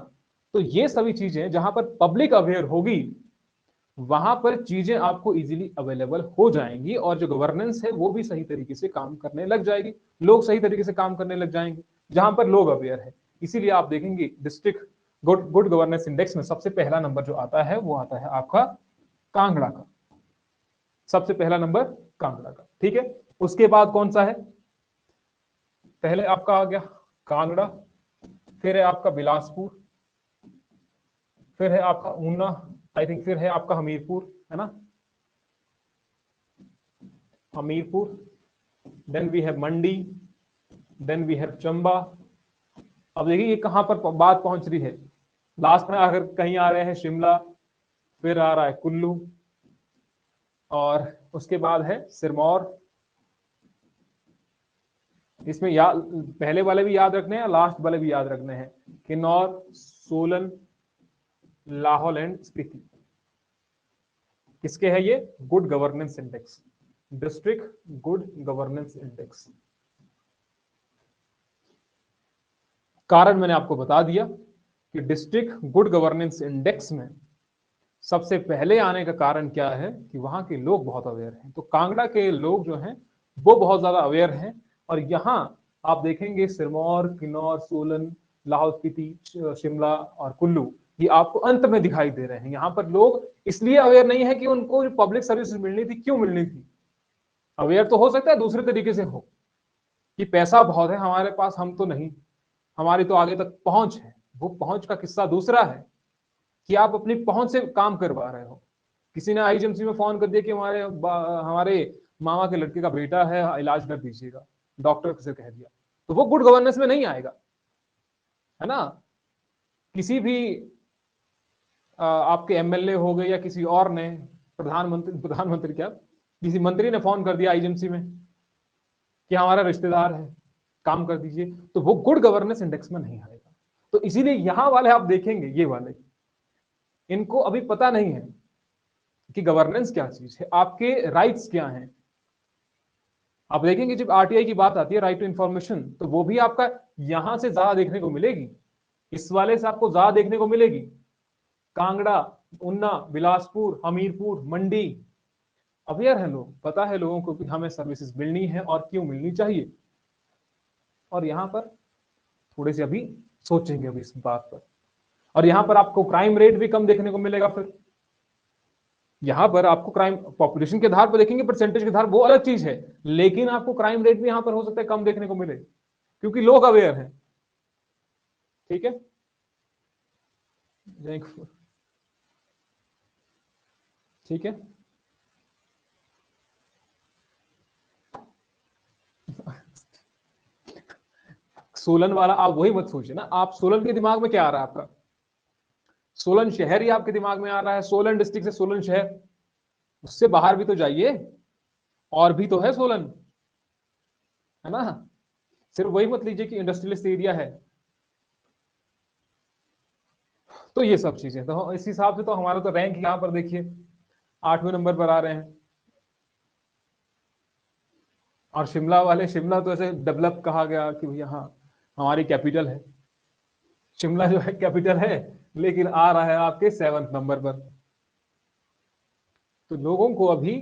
तो ये सभी चीजें जहां पर पब्लिक अवेयर होगी, वहां पर चीजें आपको इजीली अवेलेबल हो जाएंगी, और जो गवर्नेंस है वो भी सही तरीके से काम करने लग जाएगी, लोग सही तरीके से काम करने लग जाएंगे जहां पर लोग अवेयर है। इसीलिए आप देखेंगे डिस्ट्रिक्ट गुड गवर्नेंस इंडेक्स में सबसे पहला नंबर जो आता है वो आता है आपका कांगड़ा का, सबसे पहला नंबर कांगड़ा का, ठीक है। उसके बाद कौन सा है? पहले आपका आ गया कांगड़ा, फिर है आपका बिलासपुर, फिर है आपका ऊना, आई थिंक फिर है आपका हमीरपुर, है ना, Hamirpur, then we have Mandi, then we have Chamba. अब देखिए ये कहां पर बात पहुंच रही है, लास्ट में अगर कहीं आ रहे हैं शिमला, फिर आ रहा है कुल्लू, और उसके बाद है सिरमौर। इसमें याद पहले वाले भी याद रखने हैं, लास्ट वाले भी याद रखने हैं, किन्नौर, सोलन, लाहौल एंड स्पीति। किसके है ये? Good governance index, district good governance index. कारण मैंने आपको बता दिया कि डिस्ट्रिक्ट गुड गवर्नेंस इंडेक्स में सबसे पहले आने का कारण क्या है कि वहां के लोग बहुत अवेयर हैं। तो कांगड़ा के लोग जो हैं वो बहुत ज्यादा अवेयर हैं, और यहां आप देखेंगे सिरमौर, किन्नौर, सोलन, लाहौल स्पीति, शिमला और कुल्लू, ये आपको अंत में दिखाई दे रहे हैं। यहाँ पर लोग इसलिए अवेयर नहीं है कि उनको पब्लिक सर्विस मिलनी थी, क्यों मिलनी थी, अवेयर तो हो सकता है दूसरे तरीके से हो कि पैसा बहुत है हमारे पास, हम तो नहीं, हमारी तो आगे तक पहुंच है, वो पहुंच का किस्सा दूसरा है कि आप अपनी पहुंच से काम करवा रहे हो। किसी ने IGMC में फोन कर दिया कि हमारे मामा के लड़के का बेटा है, इलाज कर दीजिएगा, डॉक्टर से कह दिया, तो वो गुड गवर्नेंस में नहीं आएगा, है ना। किसी भी आपके एमएलए हो गए या किसी और ने, प्रधानमंत्री क्या, किसी मंत्री ने फोन कर दिया एजेंसी में कि हमारा रिश्तेदार है, काम कर दीजिए, तो वो गुड गवर्नेंस इंडेक्स में नहीं आएगा। तो इसीलिए यहां वाले आप देखेंगे, ये वाले, इनको अभी पता नहीं है कि गवर्नेंस क्या चीज है, आपके राइट्स क्या हैं। आप देखेंगे जब आरटीआई की बात आती है, राइट टू इंफॉर्मेशन, तो वो भी आपका यहां से ज्यादा देखने को मिलेगी, इस वाले से आपको ज्यादा देखने को मिलेगी। कांगड़ा, उन्ना, बिलासपुर, हमीरपुर, मंडी, अवेयर है लोग, पता है लोगों को कि हमें सर्विसेज मिलनी है और क्यों मिलनी चाहिए। और यहां पर थोड़े से अभी सोचेंगे अभी इस बात पर, और यहां पर आपको क्राइम रेट भी कम देखने को मिलेगा। फिर यहां पर आपको क्राइम पॉपुलेशन के आधार पर देखेंगे, परसेंटेज के आधार वो अलग चीज है, लेकिन आपको क्राइम रेट भी यहां पर हो सकता है कम देखने को मिले, क्योंकि लोग अवेयर हैं। ठीक है, ठीक है। सोलन वाला आप वही मत सोचिए ना, आप सोलन के दिमाग में क्या आ रहा है आपका, सोलन शहर ही आपके दिमाग में आ रहा है, सोलन डिस्ट्रिक्ट से सोलन शहर, उससे बाहर भी तो जाइए, और भी तो है सोलन, है ना। सिर्फ वही मत लीजिए कि इंडस्ट्रियलिस्ट एरिया है। तो ये सब चीजें, तो इस हिसाब से तो हमारा तो रैंक यहां पर देखिए 8वें नंबर पर आ रहे हैं। और शिमला वाले, शिमला तो ऐसे डेवलप कहा गया कि भैया हाँ हमारी कैपिटल है, शिमला जो है कैपिटल है, लेकिन आ रहा है आपके 7वें नंबर पर। तो लोगों को अभी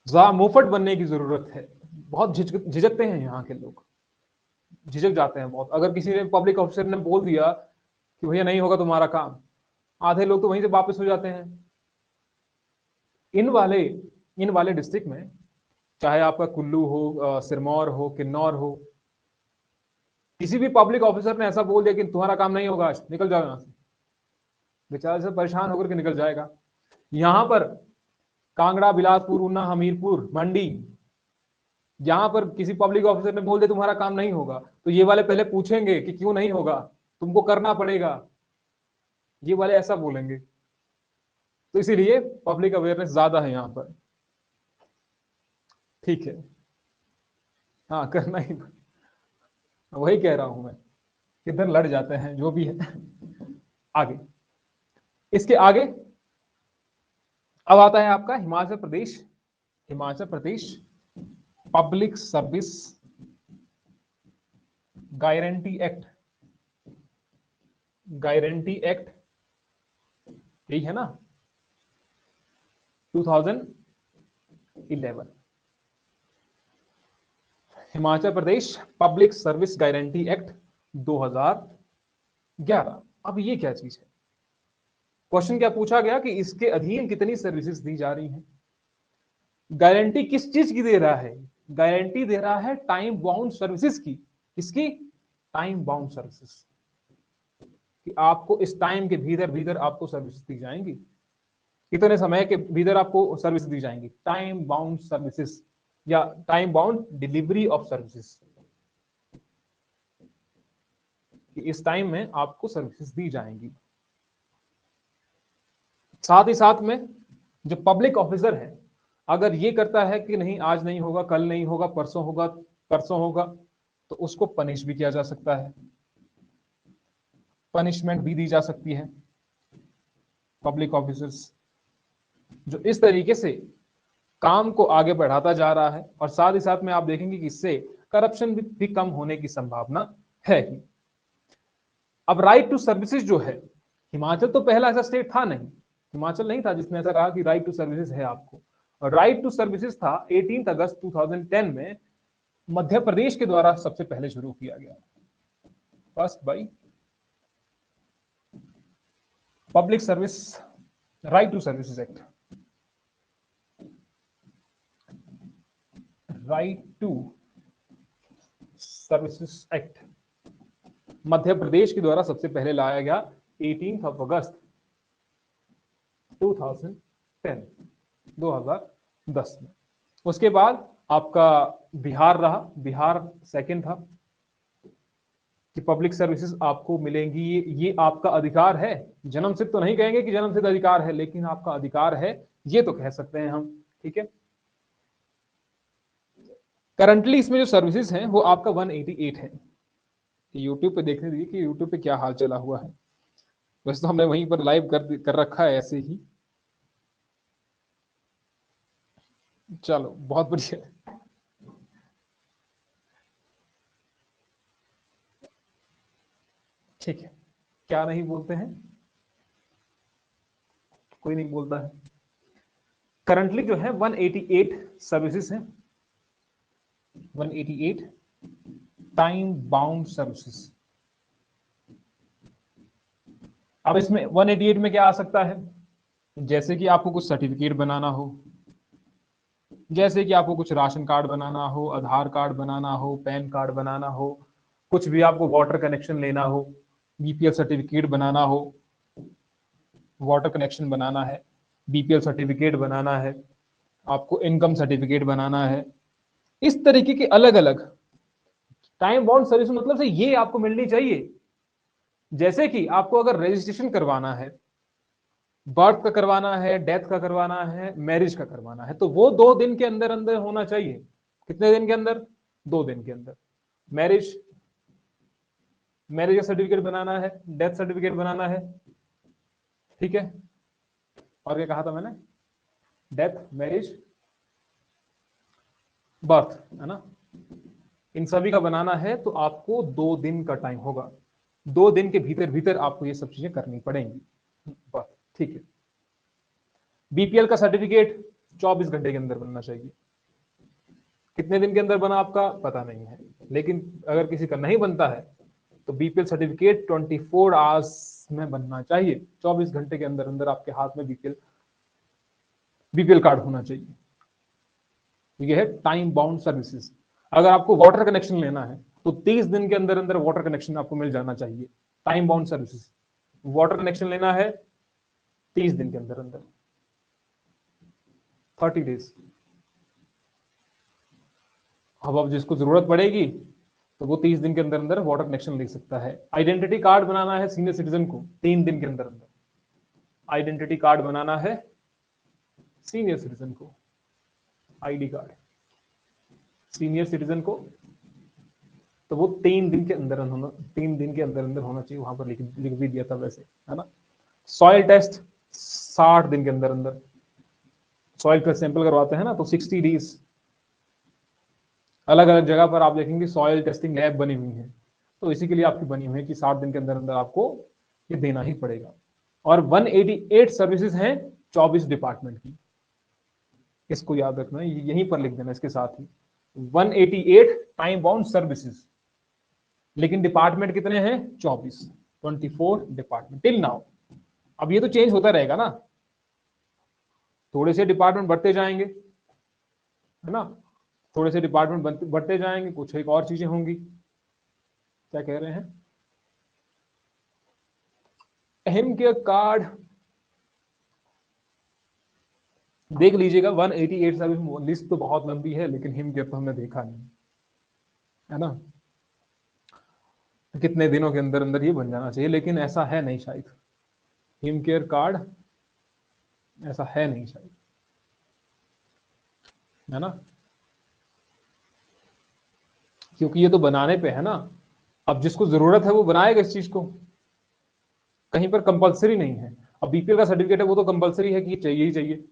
ज्यादा मुंहफट बनने की जरूरत है, बहुत झिझकते हैं यहाँ के लोग, झिझक जाते हैं बहुत। अगर किसी ने पब्लिक ऑफिसर ने बोल दिया कि भैया नहीं होगा तुम्हारा काम, आधे लोग तो वहीं से वापस हो जाते हैं। इन वाले डिस्ट्रिक्ट में, चाहे आपका कुल्लू हो, सिरमौर हो, किन्नौर हो, किसी भी पब्लिक ऑफिसर ने ऐसा बोल दिया कि तुम्हारा काम नहीं होगा, आज निकल जाओ यहां से, बेचारे से परेशान होकर के निकल जाएगा। यहां पर कांगड़ा, बिलासपुर, ऊना, हमीरपुर, मंडी, यहां पर किसी पब्लिक ऑफिसर ने बोल दिया तुम्हारा काम नहीं होगा, तो ये वाले पहले पूछेंगे कि क्यों नहीं होगा, तुमको करना पड़ेगा, ये वाले ऐसा बोलेंगे। तो इसीलिए पब्लिक अवेयरनेस ज्यादा है यहाँ पर। ठीक है, हाँ करना ही, वही कह रहा हूं मैं, किधर लड़ जाते हैं जो भी है। आगे, इसके आगे अब आता है आपका Himachal Pradesh, Himachal Pradesh public service guarantee act, guarantee act, यही है ना, 2011, Himachal Pradesh public service guarantee act 2011। अब ये क्या चीज है, क्वेश्चन क्या पूछा गया कि इसके अधीन कितनी सर्विसेज दी जा रही हैं। गारंटी किस चीज की दे रहा है, गारंटी दे रहा है टाइम बाउंड सर्विसेज की। किसकी, टाइम बाउंड सर्विसेज, कि आपको इस टाइम के भीतर भीतर आपको सर्विस दी जाएंगी, कितने समय के भीतर आपको सर्विस दी जाएंगी, टाइम बाउंड सर्विसेज या time bound delivery of services, कि इस टाइम में आपको सर्विसेज दी जाएंगी। साथ ही साथ में जो पब्लिक ऑफिसर है, अगर ये करता है कि नहीं आज नहीं होगा, कल नहीं होगा, परसों होगा, परसों होगा, तो उसको पनिश भी किया जा सकता है, पनिशमेंट भी दी जा सकती है। पब्लिक ऑफिसर्स जो इस तरीके से काम को आगे बढ़ाता जा रहा है, और साथ ही साथ में आप देखेंगे कि इससे करप्शन भी कम होने की संभावना है ही। अब राइट टू सर्विसेज जो है, हिमाचल तो पहला ऐसा स्टेट था नहीं, हिमाचल नहीं था जिसने ऐसा कहा कि राइट टू सर्विसेज है आपको। और राइट टू सर्विसेज था 18 अगस्त 2010 में मध्य प्रदेश के द्वारा सबसे पहले शुरू किया गया, first by public service right to services act, right to services act Madhya Pradesh के द्वारा सबसे पहले लाया गया 18 अगस्त 2010 में। उसके बाद आपका बिहार रहा, बिहार सेकंड था कि पब्लिक सर्विसेज आपको मिलेंगी, ये आपका अधिकार है। जन्मसिद्ध तो नहीं कहेंगे कि जन्मसिद्ध अधिकार है, लेकिन आपका अधिकार है, ये तो कह सकते हैं हम। ठीक है, करंटली इसमें जो सर्विसेज हैं वो आपका 188 है। यूट्यूब पे देखने दीजिए कि यूट्यूब पे क्या हाल चला हुआ है। वैसे तो हमने वहीं पर लाइव कर रखा है ऐसे ही। चलो बहुत बढ़िया। ठीक है, क्या नहीं बोलते हैं, कोई नहीं बोलता है। करंटली जो है 188 सर्विसेज है, 188 टाइम बाउंड सर्विसेज। अब इसमें 188 में क्या आ सकता है, जैसे कि आपको कुछ सर्टिफिकेट बनाना हो, जैसे कि आपको कुछ राशन कार्ड बनाना हो, आधार कार्ड बनाना हो, पैन कार्ड बनाना हो, कुछ भी आपको वाटर कनेक्शन लेना हो, बीपीएल सर्टिफिकेट बनाना हो, वाटर कनेक्शन बनाना है, बीपीएल सर्टिफिकेट बनाना है, आपको इनकम सर्टिफिकेट बनाना है, इस तरीके के अलग अलग टाइम बाउंड सर्विस मतलब से ये आपको मिलनी चाहिए। जैसे कि आपको अगर रजिस्ट्रेशन करवाना है, बर्थ का करवाना है, डेथ का करवाना है, मैरिज का करवाना है, तो वो 2 दिन के अंदर अंदर होना चाहिए। कितने दिन के अंदर? 2 दिन के अंदर। मैरिज, मैरिज का सर्टिफिकेट बनाना है, डेथ सर्टिफिकेट बनाना है। ठीक है, और क्या कहा था मैंने? डेथ, मैरिज, बर्थ, है ना, इन सभी का बनाना है तो आपको 2 दिन का टाइम होगा। 2 दिन के भीतर भीतर आपको ये सब चीजें करनी पड़ेंगी बस। ठीक है, बीपीएल का सर्टिफिकेट 24 घंटे के अंदर बनना चाहिए। कितने दिन के अंदर बना आपका पता नहीं है, लेकिन अगर किसी का नहीं बनता है तो बीपीएल सर्टिफिकेट 24 आवर्स में बनना चाहिए। 24 घंटे के अंदर अंदर आपके हाथ में बीपीएल बीपीएल कार्ड होना चाहिए। तो ये है टाइम बाउंड सर्विसेज। अगर आपको वाटर कनेक्शन लेना है तो 30 दिन के अंदर अंदर वाटर कनेक्शन आपको मिल जाना चाहिए। Time bound services, water connection लेना है 30 दिन के अंदर अंदर, 30 डेज। अब जिसको जरूरत पड़ेगी तो वो 30 दिन के अंदर अंदर वाटर कनेक्शन ले सकता है। आइडेंटिटी कार्ड बनाना है सीनियर सिटीजन को 3 दिन के अंदर अंदर। आइडेंटिटी कार्ड बनाना है सीनियर सिटीजन को, आईडी कार्ड सीनियर सिटीजन को, तो वो 3 दिन के अंदर होना, 3 दिन के अंदर अंदर होना चाहिए। वहां पर लिख भी दिया था वैसे, है ना। सॉइल टेस्ट 60 दिन के अंदर अंदर, सॉइल का सैंपल करवाते हैं ना, तो 60 डेज। अलग अलग जगह पर आप देखेंगे सॉइल टेस्टिंग लैब बनी हुई है, तो इसी के लिए आपकी बनी हुई है कि 60 दिन के अंदर अंदर आपको ये देना ही पड़ेगा। और 188 सर्विसेज हैं 24 डिपार्टमेंट की, इसको याद रखना है, यहीं पर लिख देना इसके साथ ही 188 टाइम बाउंड सर्विसेज। लेकिन डिपार्टमेंट कितने हैं? 24 डिपार्टमेंट टिल नाउ। अब ये तो चेंज होता रहेगा ना, थोड़े से डिपार्टमेंट बढ़ते जाएंगे, है ना, थोड़े से डिपार्टमेंट बढ़ते जाएंगे, कुछ एक और चीजें होंगी। क्या कह रहे हैं? अहम के कार्ड देख लीजिएगा, 188 सर्विस लिस्ट तो बहुत लंबी है, लेकिन हिम केयर तो हमने देखा नहीं, है ना। कितने दिनों के अंदर अंदर ये बन जाना चाहिए, लेकिन ऐसा है नहीं शायद। हिम केयर कार्ड ऐसा है नहीं शायद, है ना, क्योंकि ये तो बनाने पे है ना। अब जिसको जरूरत है वो बनाएगा इस चीज को, कहीं पर कंपलसरी नहीं है। अब बीपीएल का सर्टिफिकेट है, वो तो कंपलसरी है कि ये चाहिए ही चाहिए।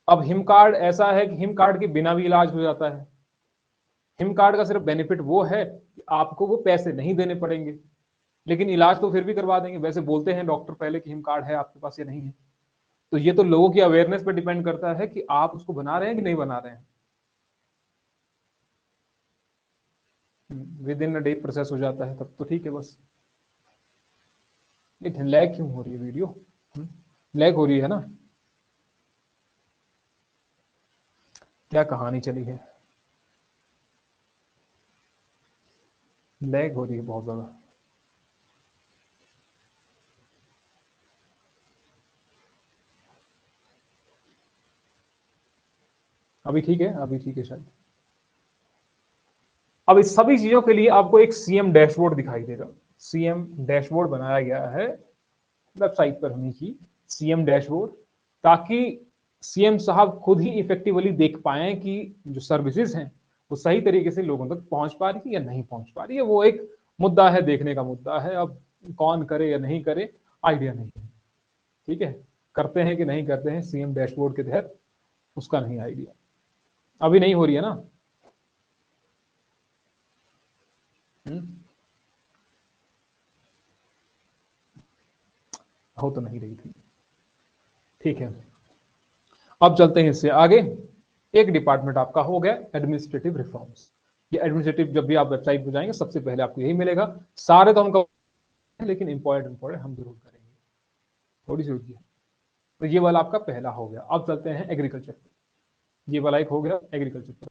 अब हिम कार्ड ऐसा है कि हिम कार्ड के बिना भी इलाज हो जाता है। हिम कार्ड का सिर्फ बेनिफिट वो है कि आपको वो पैसे नहीं देने पड़ेंगे, लेकिन इलाज तो फिर भी करवा देंगे। वैसे बोलते हैं डॉक्टर पहले कि हिम कार्ड है आपके पास या नहीं है। तो ये तो लोगों की अवेयरनेस पर डिपेंड करता है कि आप उसको बना रहे हैं कि नहीं बना रहे हैं। With in a day process हो जाता है तब तो ठीक है बस। ये लैग क्यों हो रही है वीडियो? लैग हो रही है ना, क्या कहानी चली है? लैग हो रही है बहुत ज्यादा। अभी ठीक है, अभी ठीक है शायद। अब इस सभी चीजों के लिए आपको एक सीएम डैशबोर्ड दिखाई देगा। सीएम डैशबोर्ड बनाया गया है वेबसाइट पर हमने की, सीएम डैशबोर्ड, ताकि सीएम साहब खुद ही इफेक्टिवली देख पाए कि जो सर्विसेज हैं वो सही तरीके से लोगों तक पहुंच पा रही है या नहीं पहुंच पा रही है। वो एक मुद्दा है, देखने का मुद्दा है। अब कौन करे या नहीं करे आइडिया नहीं है, ठीक है, करते हैं कि नहीं करते हैं सीएम डैशबोर्ड के तहत, उसका नहीं आइडिया। अभी नहीं हो रही है ना? हो तो नहीं रही थी, ठीक है। अब चलते हैं इससे आगे। एक डिपार्टमेंट आपका हो गया एडमिनिस्ट्रेटिव रिफॉर्म्स। ये एडमिनिस्ट्रेटिव, जब भी आप वेबसाइट पर जाएंगे सबसे पहले आपको यही मिलेगा। सारे तो हम लेकिन इंपॉर्टेंट हम जरूर करेंगे, थोड़ी सी रुकिए। तो ये वाला आपका पहला हो गया। अब चलते हैं एग्रीकल्चर। ये वाला एक हो गया एग्रीकल्चर।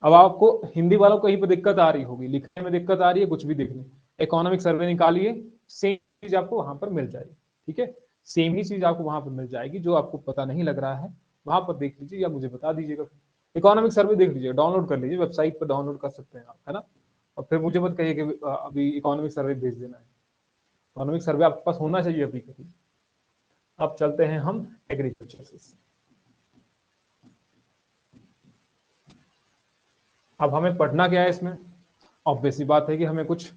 अब आपको हिंदी वालों को कहीं पर दिक्कत आ रही होगी, लिखने में दिक्कत आ रही है, कुछ भी देखने, इकोनॉमिक सर्वे निकालिए, सेम चीज आपको वहां पर मिल जाएगी, ठीक है। सेम ही चीज आपको वहां पर मिल जाएगी। जो आपको पता नहीं लग रहा है वहां पर देख लीजिए या मुझे बता दीजिएगा। इकोनॉमिक सर्वे देख लीजिए, डाउनलोड कर लीजिए, वेबसाइट पर डाउनलोड कर सकते हैं आप, है ना। और फिर मुझे मत कहिए कि अभी इकोनॉमिक सर्वे भेज देना है। इकोनॉमिक सर्वे आपके पास होना चाहिए अभी कभी। अब चलते हैं हम एग्रीकल्चर से। अब हमें पढ़ना क्या है इसमें? ऑब्वियस सी बात है कि हमें कुछ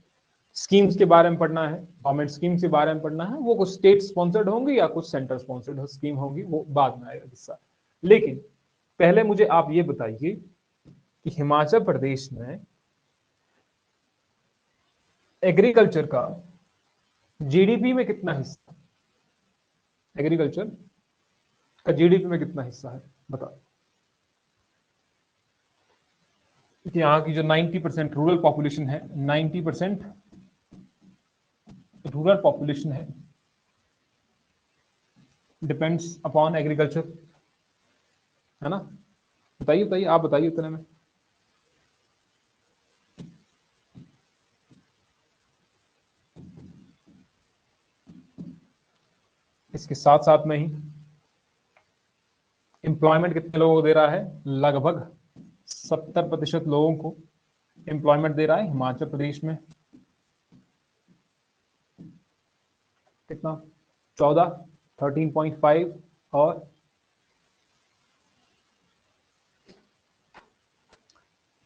स्कीम्स के बारे में पढ़ना है, गवर्नमेंट स्कीम्स के बारे में पढ़ना है। वो कुछ स्टेट स्पॉन्सर्ड होंगी या कुछ सेंटर स्पॉन्सर्ड स्कीम होगी, वो बाद में आएगा हिस्सा। लेकिन पहले मुझे आप ये बताइए कि हिमाचल प्रदेश में एग्रीकल्चर का जीडीपी में कितना हिस्सा, एग्रीकल्चर का जीडीपी में कितना हिस्सा है बताओ। यहाँ की जो 90% रूरल पॉपुलेशन है, 90% रूरल पॉपुलेशन है, डिपेंड्स अपॉन एग्रीकल्चर, है ना। बताइए बताइए, आप बताइए उतने में। इसके साथ साथ में ही एम्प्लॉयमेंट कितने लोगों को दे रहा है? लगभग 70% लोगों को एम्प्लॉयमेंट दे रहा है हिमाचल प्रदेश में। कितना? 14, 13.5 और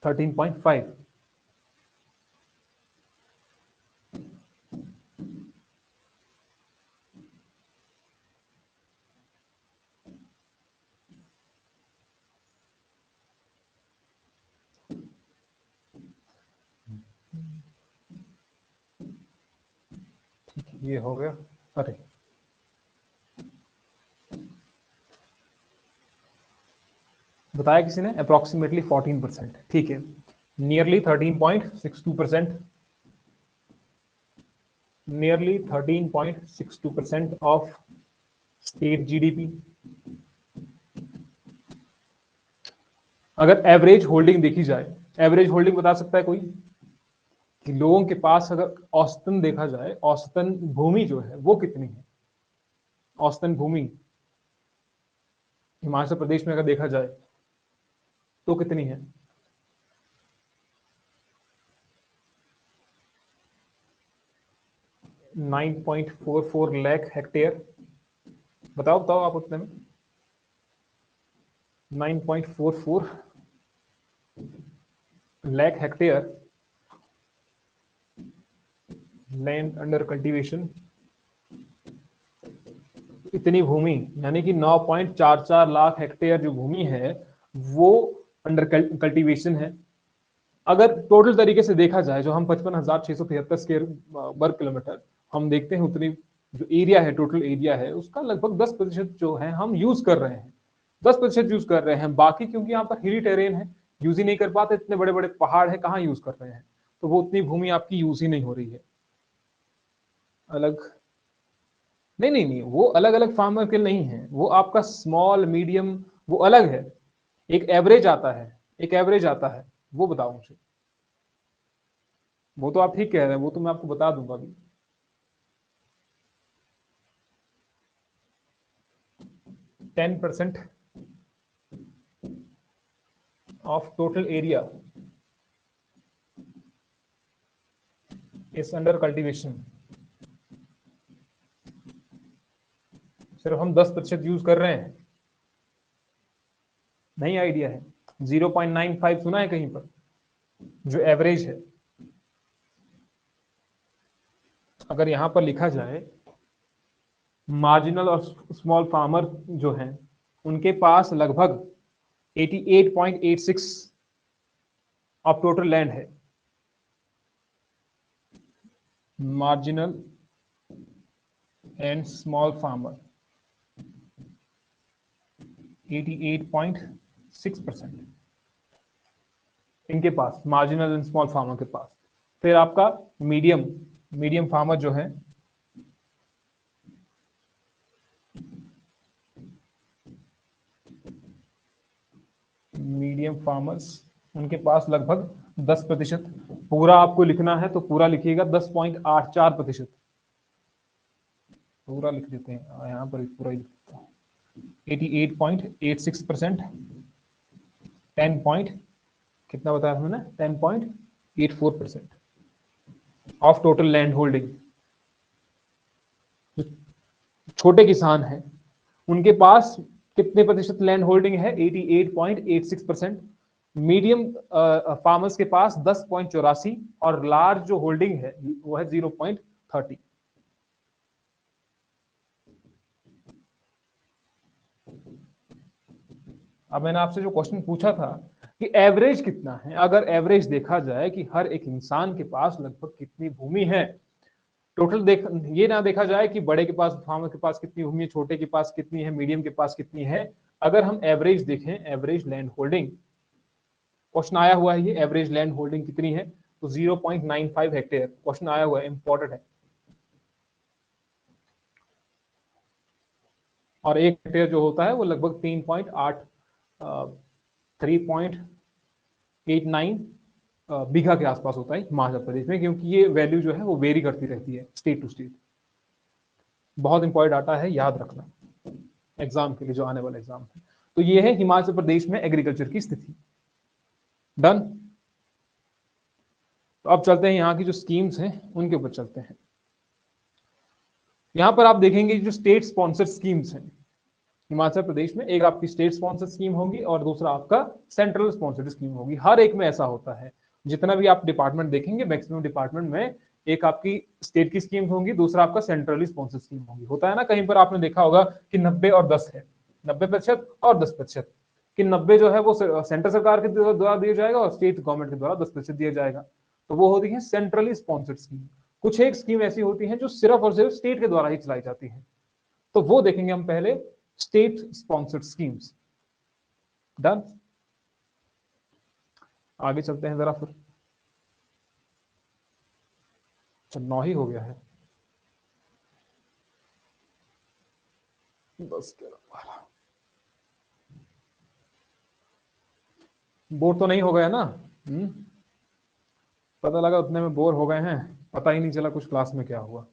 13.5। ये हो गया। अरे बताया किसी ने अप्रोक्सीमेटली 14%, ठीक है। Nearly 13.62%, nearly 13.62% of state GDP. अगर एवरेज होल्डिंग देखी जाए, एवरेज होल्डिंग बता सकता है कोई कि लोगों के पास अगर औसतन देखा जाए, औसतन भूमि जो है वो कितनी है? औसतन भूमि हिमाचल प्रदेश में अगर देखा जाए तो कितनी है? 9.44 लाख हेक्टेयर। बताओ बताओ आप उतने में। 9.44 lakh hectare land under cultivation. इतनी भूमि यानी कि 9.44 लाख हेक्टेयर जो भूमि है वो अंडर कल्टीवेशन है। अगर टोटल तरीके से देखा जाए, जो हम 55,673 स्क्वायर वर्ग किलोमीटर हम देखते हैं, उतनी जो एरिया है, टोटल एरिया है, उसका लगभग 10% जो है हम यूज कर रहे हैं। 10% यूज कर रहे हैं, बाकी क्योंकि यहाँ पर हिली टेरेन है यूज ही नहीं कर पाते, इतने बड़े बड़े पहाड़ है कहाँ यूज कर रहे हैं, तो वो उतनी भूमि आपकी यूज ही नहीं हो रही है। अलग नहीं नहीं नहीं, वो अलग अलग फार्मर के नहीं है, वो आपका स्मॉल मीडियम वो अलग है। एक एवरेज आता है, एक एवरेज आता है, वो बताओ मुझे। वो तो आप ठीक कह रहे हैं, वो तो मैं आपको बता दूंगा अभी। 10% of total area is under cultivation। सिर्फ हम 10% यूज कर रहे हैं, नहीं आइडिया है। 0.95 सुना है कहीं पर, जो एवरेज है। अगर यहां पर लिखा जाए मार्जिनल और स्मॉल फार्मर जो हैं उनके पास लगभग 88.86 ऑफ टोटल लैंड है। मार्जिनल एंड स्मॉल फार्मर 88.6% इनके पास, मार्जिनल एंड स्मॉल फार्मर के पास। फिर आपका मीडियम फार्मर जो है मीडियम फार्मर्स, उनके पास लगभग 10%। पूरा आपको लिखना है तो पूरा लिखिएगा 10.84%। पूरा लिख देते हैं यहाँ पर, पूरा ही लिख देते हैं 88.86%। 10 पॉइंट कितना बताया हमने, 10.84% ऑफ टोटल लैंड होल्डिंग। जो छोटे किसान हैं उनके पास कितने प्रतिशत लैंड होल्डिंग है, 88.86%। मीडियम फार्मर्स के पास 10.84 और लार्ज जो होल्डिंग है वो है 0.30। अब मैंने आपसे जो क्वेश्चन पूछा था कि एवरेज कितना है, अगर एवरेज देखा जाए कि हर एक इंसान के पास लगभग कितनी भूमि है टोटल, ये ना देखा जाए कि बड़े के पास, फार्मर के पास कितनी भूमि है, छोटे के पास कितनी है, मीडियम के पास कितनी है। अगर हम एवरेज देखें, एवरेज लैंड होल्डिंग क्वेश्चन आया हुआ है, ये एवरेज लैंड होल्डिंग कितनी है, तो 0.95 हेक्टेयर क्वेश्चन आया हुआ है, इंपॉर्टेंट है। और एक हेक्टेयर जो होता है वो लगभग 3.89 बीघा के आसपास होता है हिमाचल प्रदेश में, क्योंकि ये वैल्यू जो है वो वेरी करती रहती है स्टेट टू स्टेट। बहुत इंपॉर्टेंट डाटा है, याद रखना एग्जाम के लिए, जो आने वाला एग्जाम है। तो ये है हिमाचल प्रदेश में एग्रीकल्चर की स्थिति। डन। तो अब चलते हैं यहाँ की जो स्कीम्स हैं उनके ऊपर चलते हैं। यहां पर आप देखेंगे जो स्टेट स्पॉन्सर्ड स्कीम्स हैं हिमाचल प्रदेश में, एक आपकी स्टेट स्पॉन्सर्ड स्कीम होगी और दूसरा आपका सेंट्रल स्पॉन्सर्ड स्कीम होगी। हर एक में ऐसा होता है, जितना भी आप डिपार्टमेंट देखेंगे मैक्सिमम डिपार्टमेंट में एक आपकी स्टेट की स्कीम होगी, दूसरा आपका सेंट्रली स्पॉन्सर्ड स्कीम होगी। होता है ना, कहीं पर आपने देखा होगा कि 90 और 10 है, 90% और 10%, कि 90 जो है वो सेंट्रल सरकार के द्वारा दिया जाएगा और स्टेट गवर्नमेंट के द्वारा 10% दिया जाएगा। तो वो होती है सेंट्रली स्पॉन्सर्ड स्कीम। कुछ एक स्कीम ऐसी होती है जो सिर्फ और सिर्फ स्टेट के द्वारा ही चलाई जाती है, तो वो देखेंगे हम पहले, स्टेट स्पॉन्सर्ड स्कीम्स। डन। आगे चलते हैं जरा फिर। 9 ही हो गया है, बस बोर तो नहीं हो गया ना? पता लगा उतने में बोर हो गए हैं, पता ही नहीं चला कुछ क्लास में क्या हुआ।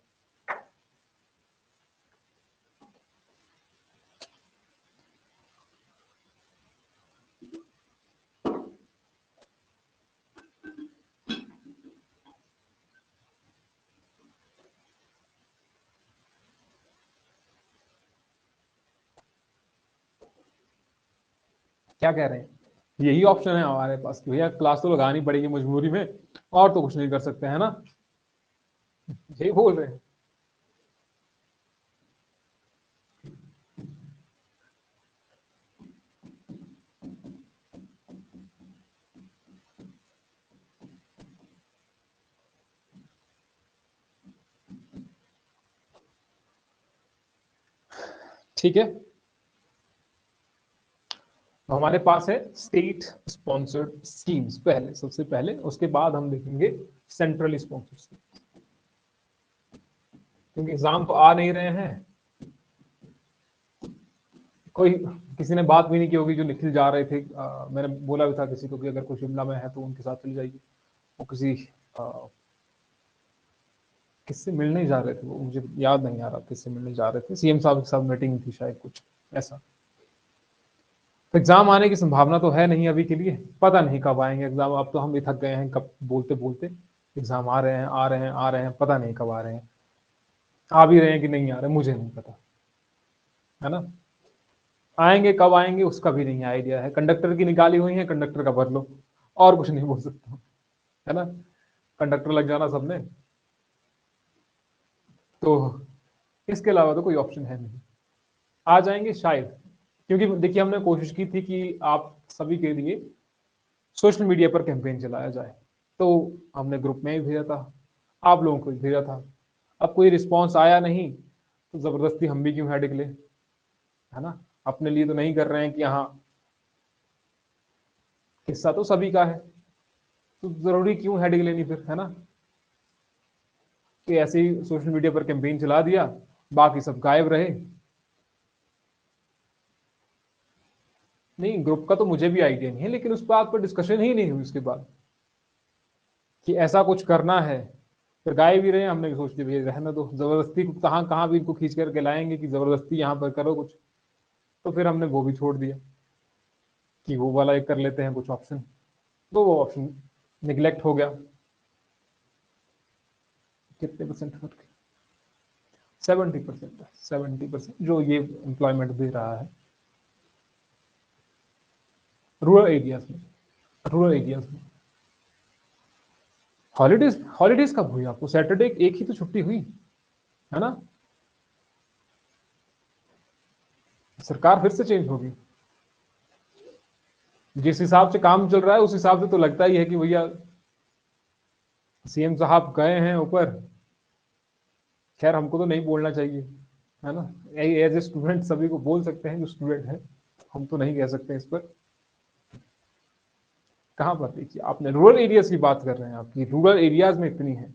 क्या कह रहे हैं? यही ऑप्शन है हमारे पास कि भैया क्लास तो लगानी पड़ेगी मजबूरी में, और तो कुछ नहीं कर सकते, है ना? यही बोल रहे हैं। ठीक है, तो हमारे पास है स्टेट स्पॉन्सर्ड स्कीम्स पहले, सबसे पहले, उसके बाद हम देखेंगे सेंट्रली स्पॉन्सर्ड स्कीम्स, क्योंकि एग्जाम तो आ नहीं रहे हैं। कोई किसी ने बात भी नहीं की होगी जो निखिल जा रहे थे, मैंने बोला भी था किसी को कि अगर कोई शिमला में है तो उनके साथ चली जाइए। वो किसी किससे मिलने ही जा रहे थे, वो मुझे याद नहीं आ रहा किससे मिलने जा रहे थे, सीएम साहब के साथ मीटिंग थी शायद, कुछ ऐसा। तो एग्जाम आने की संभावना तो है नहीं अभी के लिए, पता नहीं कब आएंगे एग्जाम। अब तो हम भी थक गए हैं कब बोलते बोलते, एग्जाम आ रहे हैं आ रहे हैं आ रहे हैं, पता नहीं कब आ रहे हैं। आ भी रहे हैं कि नहीं आ रहे मुझे नहीं पता, है ना। आएंगे कब आएंगे उसका भी नहीं आइडिया है। कंडक्टर की निकाली हुई है, कंडक्टर का भर लो, और कुछ नहीं बोल सकता हूँ, है ना। कंडक्टर लग जाना सबने, तो इसके अलावा तो कोई ऑप्शन है नहीं। आ जाएंगे शायद, क्योंकि देखिए हमने कोशिश की थी कि आप सभी के लिए सोशल मीडिया पर कैंपेन चलाया जाए, तो हमने ग्रुप में भी भेजा था, आप लोगों को भी भेजा था। अब कोई रिस्पॉन्स आया नहीं, तो जबरदस्ती हम भी क्यों हेडेक ले, है ना। अपने लिए तो नहीं कर रहे हैं कि हाँ, हिस्सा तो सभी का है, तो जरूरी क्यों हेडेक लेनी फिर, है ना। कि ऐसे ही सोशल मीडिया पर कैंपेन चला दिया, बाकी सब गायब रहे। नहीं, ग्रुप का तो मुझे भी आइडिया नहीं है, लेकिन उस बात पर डिस्कशन ही नहीं हुई उसके बाद कि ऐसा कुछ करना है। फिर गायब भी रहे, हमने भी सोच लिया रहना दो, जबरदस्ती कहाँ कहाँ भी इनको खींच करके लाएंगे कि जबरदस्ती यहाँ पर करो कुछ। तो फिर हमने वो भी छोड़ दिया कि वो वाला एक कर लेते हैं कुछ ऑप्शन, तो वो ऑप्शन निगलेक्ट हो गया। कितने परसेंट फर्क? 70%, 70% जो ये एम्प्लॉयमेंट दे रहा है रूरल एरियाज में। रूरल एरियाज में हॉलीडेज, हॉलीडेज कब हुई आपको? सैटरडे एक ही तो छुट्टी हुई, है ना। सरकार फिर से चेंज होगी, जिस हिसाब से काम चल रहा है उस हिसाब से तो लगता ही है कि भैया सीएम साहब गए हैं ऊपर। खैर हमको तो नहीं बोलना चाहिए, है ना। एज ए स्टूडेंट सभी को बोल सकते हैं जो स्टूडेंट है, हम तो नहीं कह सकते इस पर। कहाँ पर? देखिए आपने रूरल एरियाज की बात कर रहे हैं, आपकी रूरल एरियाज में इतनी है।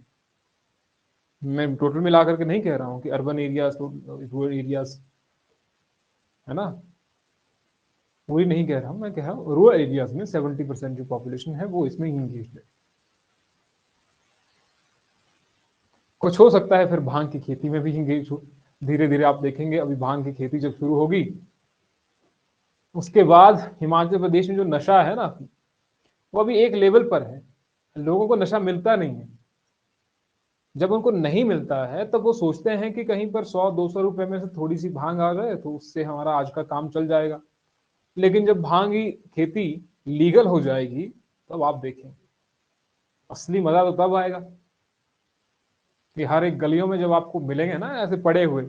मैं टोटल मिला करके नहीं कह रहा हूँ कि अर्बन एरियाज तो रूरल एरियाज, है ना। वही नहीं कह रहा हूँ, मैं कह रहा हूँ रूरल एरियाज में 70% जो पॉपुलेशन है वो इसमें ही इंगेज है। कुछ हो सकता है फिर भांग की खेती में भी इंगेज हो, धीरे धीरे आप देखेंगे अभी भांग की खेती जब शुरू होगी, उसके बाद हिमाचल प्रदेश में जो नशा है ना, वो अभी एक लेवल पर है, लोगों को नशा मिलता नहीं है। जब उनको नहीं मिलता है तब वो सोचते हैं कि कहीं पर 100-200 रुपए में से थोड़ी सी भांग आ जाए तो उससे हमारा आज का काम चल जाएगा। लेकिन जब भांग की खेती लीगल हो जाएगी, तब आप देखें असली मजा तो तब आएगा कि हर एक गलियों में जब आपको मिलेंगे ना ऐसे पड़े हुए,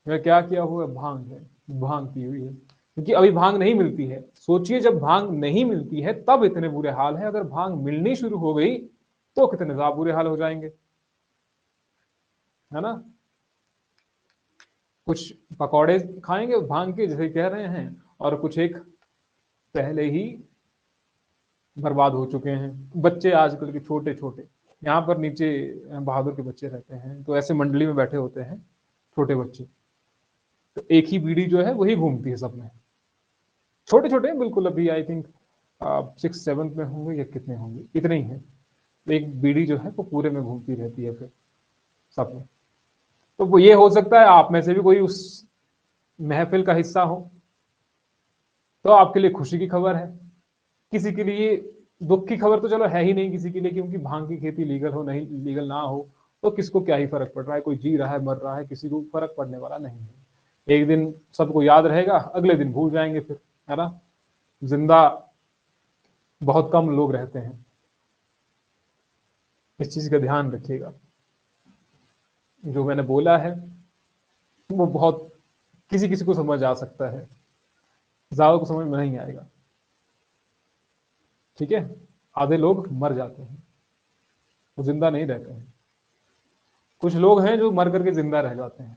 यह क्या किया हुआ है? भांग है, भांग पी हुई है। क्योंकि अभी भांग नहीं मिलती है। सोचिए जब भांग नहीं मिलती है तब इतने बुरे हाल है, अगर भांग मिलनी शुरू हो गई तो कितने ज्यादा बुरे हाल हो जाएंगे, है ना। कुछ पकौड़े खाएंगे भांग के जैसे कह रहे हैं, और कुछ एक पहले ही बर्बाद हो चुके हैं। बच्चे आजकल के छोटे छोटे, यहाँ पर नीचे बहादुर के बच्चे रहते हैं, तो ऐसे मंडली में बैठे होते हैं छोटे बच्चे, तो एक ही बीड़ी जो है वही घूमती है सब में। छोटे छोटे बिल्कुल, अभी आई थिंक 6th-7th में होंगे या कितने होंगे, इतने ही हैं। तो एक बीड़ी जो है वो पूरे में घूमती रहती है फिर सब में। तो वो ये हो सकता है आप में से भी कोई उस महफिल का हिस्सा हो, तो आपके लिए खुशी की खबर है। किसी के लिए दुख की खबर तो चलो है ही नहीं किसी के लिए, क्योंकि भांग की खेती लीगल हो नहीं लीगल ना हो तो किसको क्या ही फर्क पड़ रहा है, कोई जी रहा है मर रहा है, किसी को फर्क पड़ने वाला नहीं है। एक दिन सबको याद रहेगा, अगले दिन भूल जाएंगे फिर, है ना। जिंदा बहुत कम लोग रहते हैं, इस चीज का ध्यान रखिएगा। जो मैंने बोला है वो बहुत किसी किसी को समझ आ सकता है, ज्यादा को समझ में नहीं आएगा, ठीक है। आधे लोग मर जाते हैं, वो जिंदा नहीं रहते हैं। कुछ लोग हैं जो मर करके जिंदा रह जाते हैं।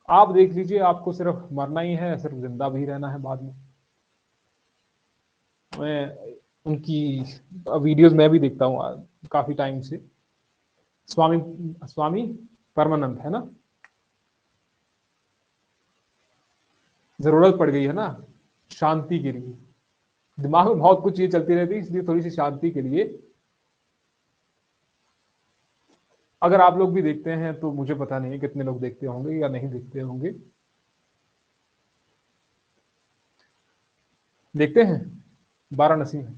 आप देख लीजिए, आपको सिर्फ मरना ही है, सिर्फ जिंदा भी रहना है बाद में। मैं उनकी वीडियोस मैं भी देखता हूँ काफी टाइम से। स्वामी स्वामी परमानंद, है ना। जरूरत पड़ गई है ना शांति के लिए, दिमाग में बहुत कुछ चीजें चलती रहती है, इसलिए थोड़ी सी शांति के लिए। अगर आप लोग भी देखते हैं तो मुझे पता नहीं है कितने लोग देखते होंगे या नहीं देखते होंगे। देखते हैं वाराणसी में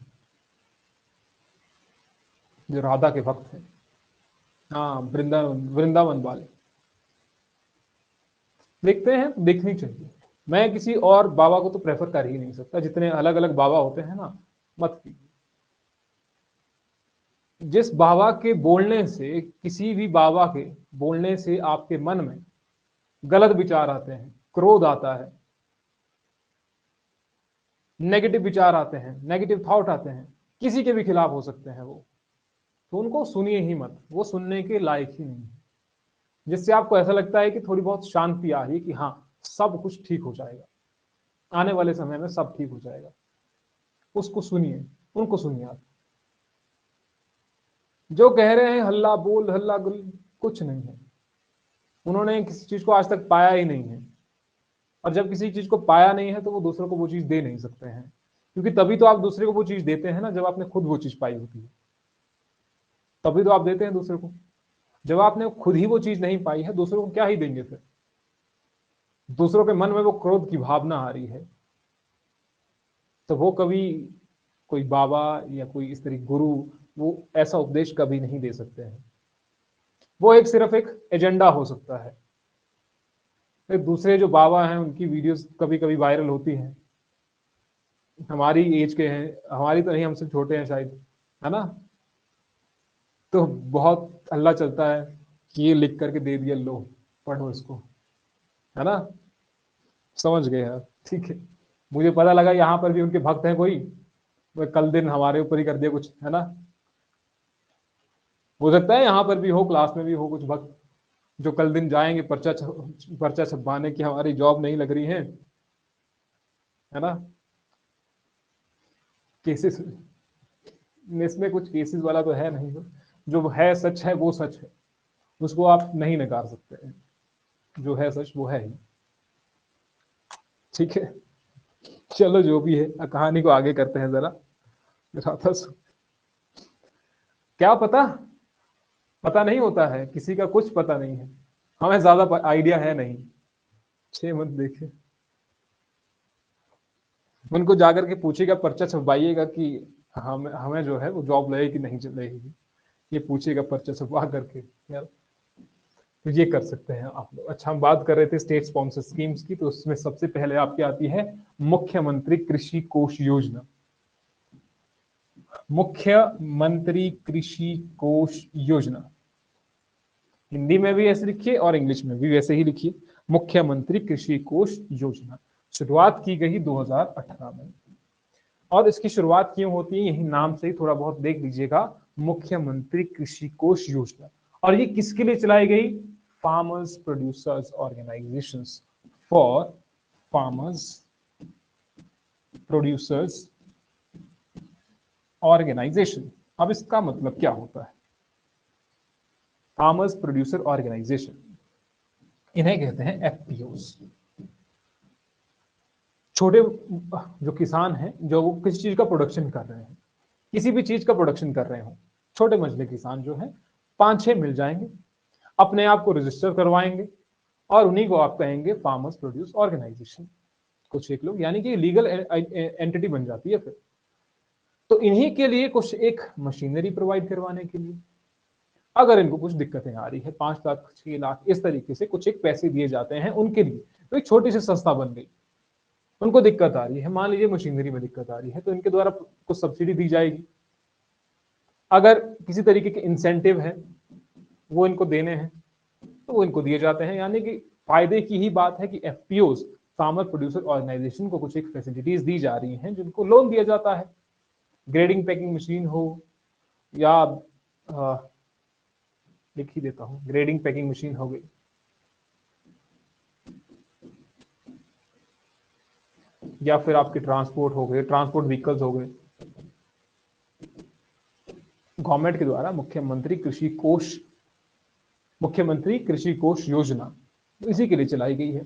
जो राधा के भक्त हैं, हाँ वृंदावन वृंदावन वाले, देखते हैं, देखनी चाहिए। मैं किसी और बाबा को तो प्रेफर कर ही नहीं सकता, जितने अलग अलग बाबा होते हैं ना, मत कीजिए। जिस बाबा के बोलने से, किसी भी बाबा के बोलने से आपके मन में गलत विचार आते हैं, क्रोध आता है, नेगेटिव विचार आते हैं, नेगेटिव थॉट आते हैं, किसी के भी खिलाफ हो सकते हैं वो, तो उनको सुनिए ही मत, वो सुनने के लायक ही नहीं है। जिससे आपको ऐसा लगता है कि थोड़ी बहुत शांति आ रही है कि हाँ सब कुछ ठीक हो जाएगा, आने वाले समय में सब ठीक हो जाएगा, उसको सुनिए, उनको सुनिए आप। जो कह रहे हैं हल्ला बोल हल्ला गुल, कुछ नहीं है, उन्होंने किसी चीज को आज तक पाया ही नहीं है, और जब किसी चीज को पाया नहीं है तो वो दूसरों को वो चीज दे नहीं सकते हैं, क्योंकि तभी तो आप दूसरे को वो चीज देते हैं ना, जब आपने खुद वो चीज पाई होती है, तभी तो आप देते हैं दूसरे को। जब आपने खुद ही वो चीज नहीं पाई है, दूसरों को क्या ही देंगे फिर। दूसरों के मन में वो क्रोध की भावना आ रही है, तो वो कभी कोई बाबा या कोई इस तरह गुरु वो ऐसा उपदेश कभी नहीं दे सकते हैं। वो एक सिर्फ एक एजेंडा हो सकता है। फिर दूसरे जो बाबा हैं उनकी वीडियोस कभी कभी वायरल होती हैं, हमारी एज के हैं, हमारी तो नहीं, हमसे छोटे हैं शायद, है ना, तो बहुत हल्ला चलता है कि ये लिख करके दे दिया, लो पढ़ो इसको, है ना, समझ गए आप, ठीक है। मुझे पता लगा यहाँ पर भी उनके भक्त हैं कोई, वो कल दिन हमारे ऊपर ही कर दिया कुछ, है ना। हो सकता है यहाँ पर भी हो, क्लास में भी हो कुछ भक्त जो कल दिन जाएंगे पर्चा छपवाने की हमारी जॉब नहीं लग रही है ना। केसेस, इसमें कुछ केसेस वाला तो है नहीं, जो है सच है वो सच है, उसको आप नहीं नकार सकते हैं, जो है सच वो है ही, ठीक है। चलो जो भी है, कहानी को आगे करते हैं जरा। राधा क्या पता, पता नहीं होता है, किसी का कुछ पता नहीं है, हमें ज्यादा आइडिया है नहीं। 6 मत देखे, उनको जाकर के पूछेगा, पर्चा छपवाइएगा कि हमें हमें जो है वो जॉब लगेगी कि नहीं लगेगी, ये पूछेगा पर्चा छपवा करके यार। तो ये कर सकते हैं आप लोग। अच्छा, हम बात कर रहे थे स्टेट स्पॉन्सर स्कीम्स की, तो उसमें सबसे पहले आपकी आती है मुख्यमंत्री कृषि कोष योजना। मुख्यमंत्री कृषि कोष योजना, हिंदी में भी ऐसे लिखिए और इंग्लिश में भी वैसे ही लिखिए, मुख्यमंत्री कृषि कोष योजना। शुरुआत की गई 2018 में, और इसकी शुरुआत क्यों होती है, यही नाम से ही थोड़ा बहुत देख लीजिएगा, मुख्यमंत्री कृषि कोष योजना। और ये किसके लिए चलाई गई, farmers producers organisations, for farmers producers organisation. अब इसका मतलब क्या होता है, फार्मर्स प्रोड्यूसर ऑर्गेनाइजेशन, इन्हें कहते हैं एफपीओस। छोटे जो किसान हैं, जो किसी चीज का प्रोडक्शन कर रहे हैं, किसी भी चीज का प्रोडक्शन कर रहे हो, छोटे मझले किसान जो है 5-6 मिल जाएंगे, अपने आप को रजिस्टर करवाएंगे, और उन्हीं को आप कहेंगे फार्मर्स प्रोड्यूस ऑर्गेनाइजेशन, कुछ एक लोग, यानी कि लीगल एंटिटी बन जाती है फिर। तो इन्हीं के लिए कुछ एक मशीनरी प्रोवाइड करवाने के लिए, अगर इनको कुछ दिक्कतें आ रही है, 5 लाख 6 लाख इस तरीके से कुछ एक पैसे दिए जाते हैं उनके लिए, तो एक छोटी सी संस्था बन गई। उनको दिक्कत आ रही है, मान लीजिए मशीनरी में दिक्कत आ रही है, तो इनके द्वारा कुछ सब्सिडी दी जाएगी। अगर किसी तरीके के इंसेंटिव है वो इनको देने हैं, तो वो इनको दिए जाते हैं। यानी कि फायदे की ही बात है कि एफपीओस, फार्मर प्रोड्यूसर ऑर्गेनाइजेशन को कुछ एक फैसिलिटीज दी जा रही हैं, जिनको लोन दिया जाता है। ग्रेडिंग पैकिंग मशीन हो, या लिख ही देता हूं, ग्रेडिंग पैकिंग मशीन हो गई, या फिर आपके ट्रांसपोर्ट हो गए, ट्रांसपोर्ट व्हीकल्स हो गए, गवर्नमेंट के द्वारा मुख्यमंत्री कृषि कोष योजना तो इसी के लिए चलाई गई है।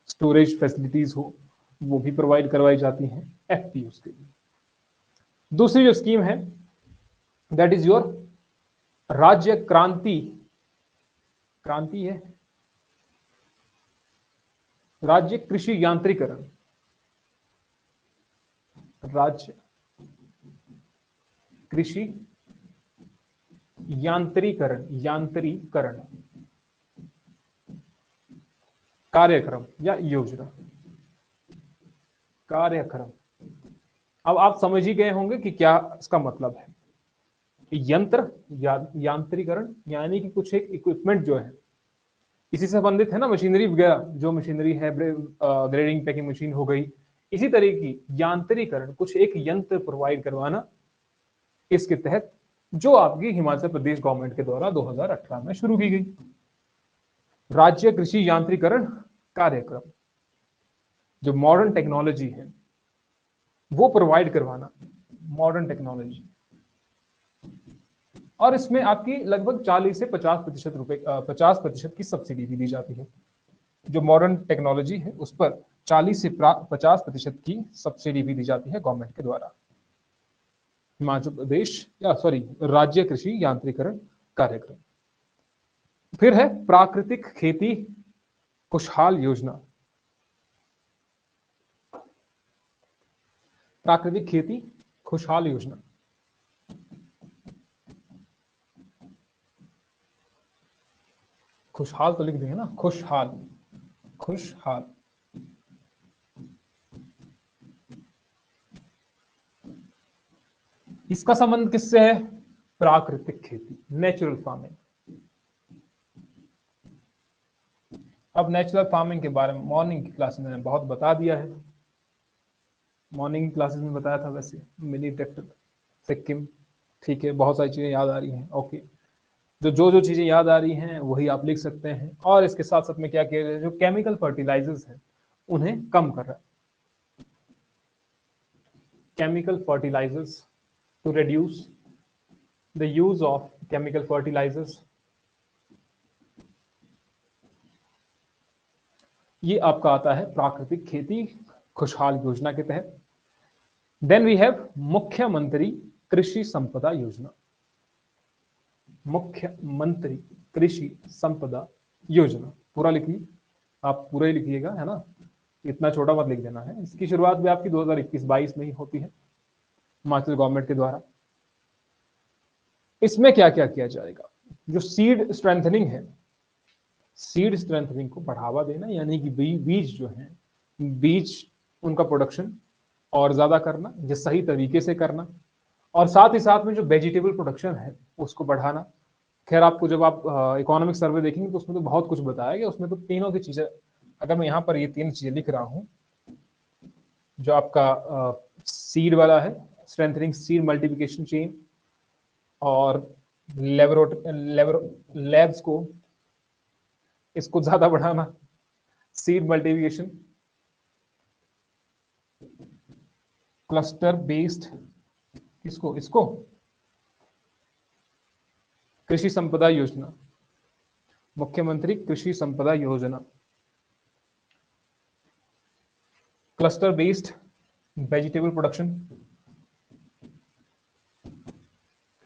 स्टोरेज फैसिलिटीज हो वो भी प्रोवाइड करवाई जाती हैं एफपीओस के लिए। दूसरी जो स्कीम है, दैट इज योर राज्य क्रांति, क्रांति है राज्य कृषि यांत्रिकरण। राज्य कृषि यांत्रिकरण कार्यक्रम या योजना। कार्यक्रम, अब आप समझ ही गए होंगे कि क्या इसका मतलब है। यंत्र यांत्रिकरण यानी कि कुछ एक इक्विपमेंट जो है इसी से संबंधित है ना, मशीनरी वगैरह, जो मशीनरी है ग्रेडिंग पैकिंग मशीन हो गई, इसी तरह की यांत्रिकरण, कुछ एक यंत्र प्रोवाइड करवाना, इसके तहत जो आपकी हिमाचल प्रदेश गवर्नमेंट के द्वारा 2018 में शुरू की गई राज्य कृषि यांत्रिकरण कार्यक्रम। जो मॉडर्न टेक्नोलॉजी है वो प्रोवाइड करवाना, मॉडर्न टेक्नोलॉजी, और इसमें आपकी लगभग 40 से 50% की सब्सिडी भी दी जाती है। जो मॉडर्न टेक्नोलॉजी है उस पर 40 से 50% की सब्सिडी भी दी जाती है गवर्नमेंट के द्वारा। हिमाचल प्रदेश राज्य कृषि यांत्रिकरण कार्यक्रम। फिर है प्राकृतिक खेती खुशहाल योजना। प्राकृतिक खेती खुशहाल योजना, खुशहाल तो लिख देंगे ना, खुशहाल, खुशहाल। इसका संबंध किससे है? प्राकृतिक खेती, नेचुरल फार्मिंग। अब नेचुरल फार्मिंग के बारे में मॉर्निंग की क्लास में मैंने बहुत बता दिया है, मॉर्निंग की क्लासेस में बताया था। वैसे मिनी ट्रैक्टर सिक्किम, ठीक है, बहुत सारी चीजें याद आ रही हैं। ओके, जो चीजें याद आ रही हैं वही आप लिख सकते हैं। और इसके साथ साथ में क्या किया जाए, जो केमिकल फर्टिलाइजर्स हैं उन्हें कम कर रहा है। Chemical fertilisers, to reduce the use of chemical fertilisers. ये आपका आता है प्राकृतिक खेती खुशहाल योजना के तहत। देन वी हैव मुख्यमंत्री कृषि संपदा योजना। मुख्यमंत्री कृषि संपदा योजना, पूरा लिखिए, आप पूरा ही लिखिएगा, है ना, इतना छोटा मत लिख देना है। इसकी शुरुआत भी आपकी 2021-22 में ही होती है हिमाचल गवर्नमेंट के द्वारा। इसमें क्या क्या किया जाएगा? जो सीड स्ट्रेंथनिंग है, सीड स्ट्रेंथनिंग को बढ़ावा देना, यानी कि बीज जो है, बीज उनका प्रोडक्शन और ज्यादा करना, जो सही तरीके से करना, और साथ ही साथ में जो वेजिटेबल प्रोडक्शन है उसको बढ़ाना। खैर आपको जब आप इकोनॉमिक सर्वे देखेंगे तो उसमें तो बहुत कुछ बताया गया, उसमें तो तीनों की चीजें, अगर मैं यहाँ पर ये 3 चीजें लिख रहा हूँ, जो आपका सीड वाला है, स्ट्रेंथनिंग सीड मल्टीप्लिकेशन चेन, और लैब्स को, इसको ज्यादा बढ़ाना, सीड मल्टीप्लिकेशन, क्लस्टर बेस्ड, इसको कृषि संपदा योजना, मुख्यमंत्री कृषि संपदा योजना, cluster based vegetable production.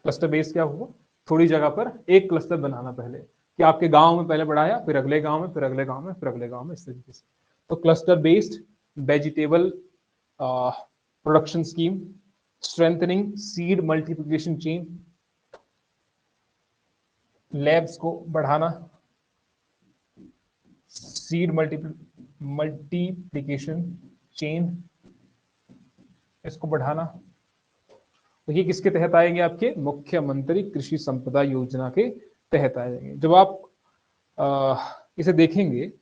Cluster based क्या हुआ? थोड़ी जगह पर एक क्लस्टर बनाना, पहले कि आपके गांव में पहले बढ़ाया, फिर अगले गांव में, फिर अगले गांव में, फिर अगले गांव में, इस तरीके से। तो cluster based vegetable production scheme, strengthening seed multiplication chain, labs को बढ़ाना, सीड मल्टीप्लिकेशन चेन इसको बढ़ाना। तो ये किसके तहत आएंगे? आपके मुख्यमंत्री कृषि संपदा योजना के तहत आएंगे। जब आप इसे देखेंगे,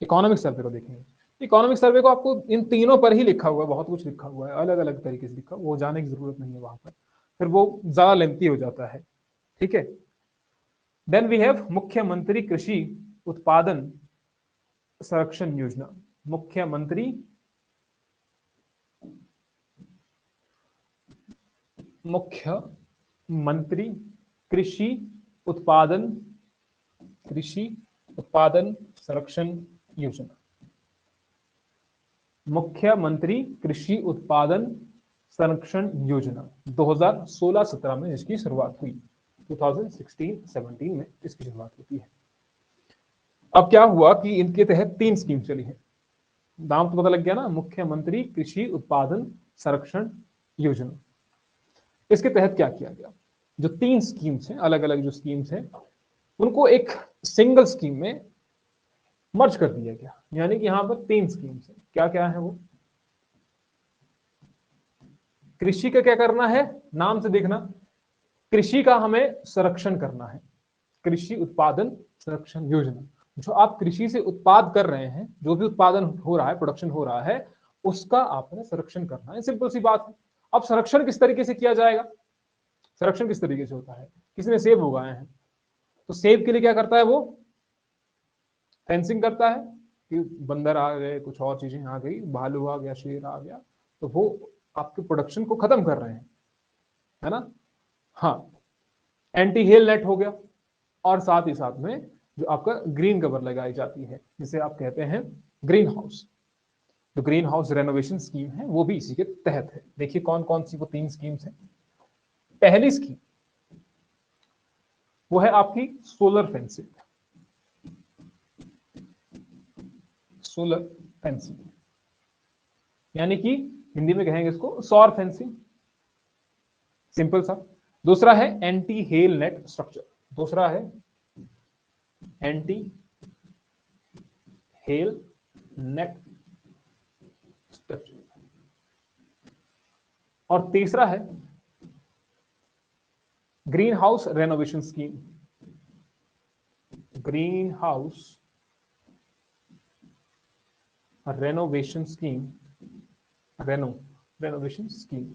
इकोनॉमिक सर्वे को देखेंगे, इकोनॉमिक सर्वे को आपको इन तीनों पर ही लिखा हुआ है, बहुत कुछ लिखा हुआ है, अलग अलग तरीके से लिखा, वो जाने की जरूरत नहीं है वहां पर, फिर वो ज्यादा लेंथी हो जाता है, ठीक है। देन वी हैव मुख्यमंत्री कृषि उत्पादन संरक्षण योजना। मुख्यमंत्री कृषि उत्पादन संरक्षण योजना। मुख्यमंत्री कृषि उत्पादन संरक्षण योजना 2016-17 में इसकी शुरुआत हुई, 2016-17 में इसकी शुरुआत होती है। अब क्या हुआ कि इनके तहत 3 स्कीम चली है। नाम तो पता लग गया ना, मुख्यमंत्री कृषि उत्पादन संरक्षण योजना। इसके तहत क्या किया गया, जो 3 स्कीम्स हैं, अलग अलग जो स्कीम्स हैं, उनको एक सिंगल स्कीम में मर्ज कर दिया गया। यानी कि यहां पर 3 स्कीम्स हैं। क्या क्या है वो? कृषि का क्या करना है, नाम से देखना, कृषि का हमें संरक्षण करना है। कृषि उत्पादन संरक्षण योजना, जो आप कृषि से उत्पाद कर रहे हैं, जो भी उत्पादन हो रहा है, प्रोडक्शन हो रहा है, उसका आपने संरक्षण करना है। सिंपल सी बात है। अब संरक्षण किस तरीके से किया जाएगा, संरक्षण किस तरीके से होता है? किसी ने सेब उगाए हैं, तो सेब के लिए क्या करता है वो? फेंसिंग करता है कि बंदर आ गए, कुछ और चीजें आ गई, भालू आ गया, शेर आ गया, तो वो आपके प्रोडक्शन को खत्म कर रहे हैं, है ना। हाँ, एंटी हेल नेट हो गया, और साथ ही साथ में जो आपका ग्रीन कवर लगाई जाती है, जिसे आप कहते हैं ग्रीन हाउस। जो ग्रीन हाउस रेनोवेशन स्कीम है वो भी इसी के तहत है। देखिए कौन कौन सी वो 3 स्कीम्स हैं। पहली स्कीम वो है आपकी सोलर फेंसिंग। सोलर फेंसिंग यानी कि हिंदी में कहेंगे इसको सौर फेंसिंग, सिंपल सा। दूसरा है एंटी हेल नेट स्ट्रक्चर, दूसरा है एंटी हेल नेट स्ट्रक्चर, और तीसरा है green house renovation scheme. Green house renovation scheme, renovation scheme.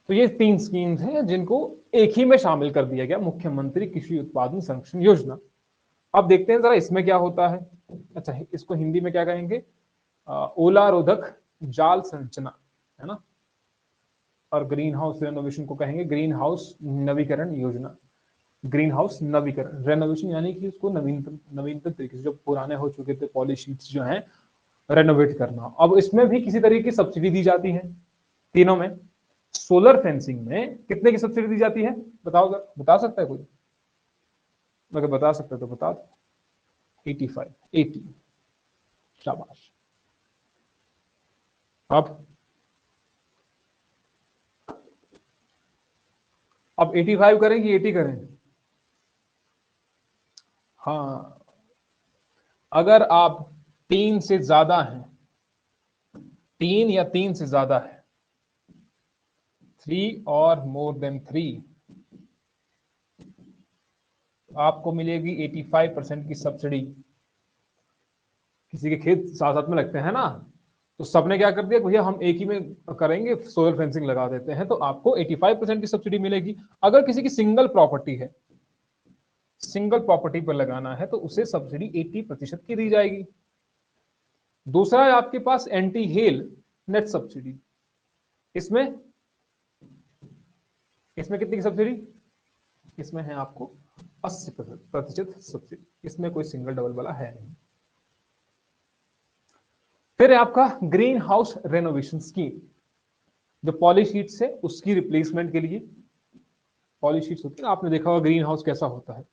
तो ये 3 स्कीम्स हैं जिनको एक ही में शामिल कर दिया गया, मुख्यमंत्री कृषि उत्पादन संरक्षण योजना। अब देखते हैं जरा इसमें क्या होता है। अच्छा, इसको हिंदी में क्या कहेंगे? ओला रोधक जाल संरचना, है ना। और ग्रीन हाउस रेनोवेशन को कहेंगे ग्रीन हाउस नवीकरण योजना। ग्रीन हाउस नवीकरण, रेनोवेशन यानी कि उसको नवीनतम तरीके से, जो पुराने हो चुके थे पॉलिशीट्स जो हैं, रेनोवेट करना। अब इसमें भी किसी तरीके की सब्सिडी दी जाती है तीनों में। सोलर फेंसिंग में कितने की सब्सिडी दी जाती है बताओ, बता सकता है कोई? अगर बता सकता है तो बता दो। 85, 80, शाबाश। अब 85 करें कि 80 करें? हाँ, अगर आप 3 से ज्यादा हैं, 3 या 3 से ज्यादा है, 3 और मोर देन 3, आपको मिलेगी 85% की सब्सिडी। किसी के खेत साथ साथ में लगते हैं ना, तो सबने क्या कर दिया, भैया हम एक ही में करेंगे, सोलर फेंसिंग लगा देते हैं, तो आपको 85% की सब्सिडी मिलेगी। अगर किसी की सिंगल प्रॉपर्टी है, सिंगल प्रॉपर्टी पर लगाना है, तो उसे सब्सिडी 80% की दी जाएगी। दूसरा है आपके पास एंटी हेल नेट सब्सिडी। इसमें इसमें कितनी की सब्सिडी? इसमें है आपको 80% सब्सिडी। इसमें कोई सिंगल डबल वाला है नहीं। फिर है आपका ग्रीन हाउस रेनोवेशन स्कीम, जो पॉलीशीट्स है उसकी रिप्लेसमेंट के लिए। पॉलीशीट्स होती है, आपने देखा होगा ग्रीन हाउस कैसा होता है,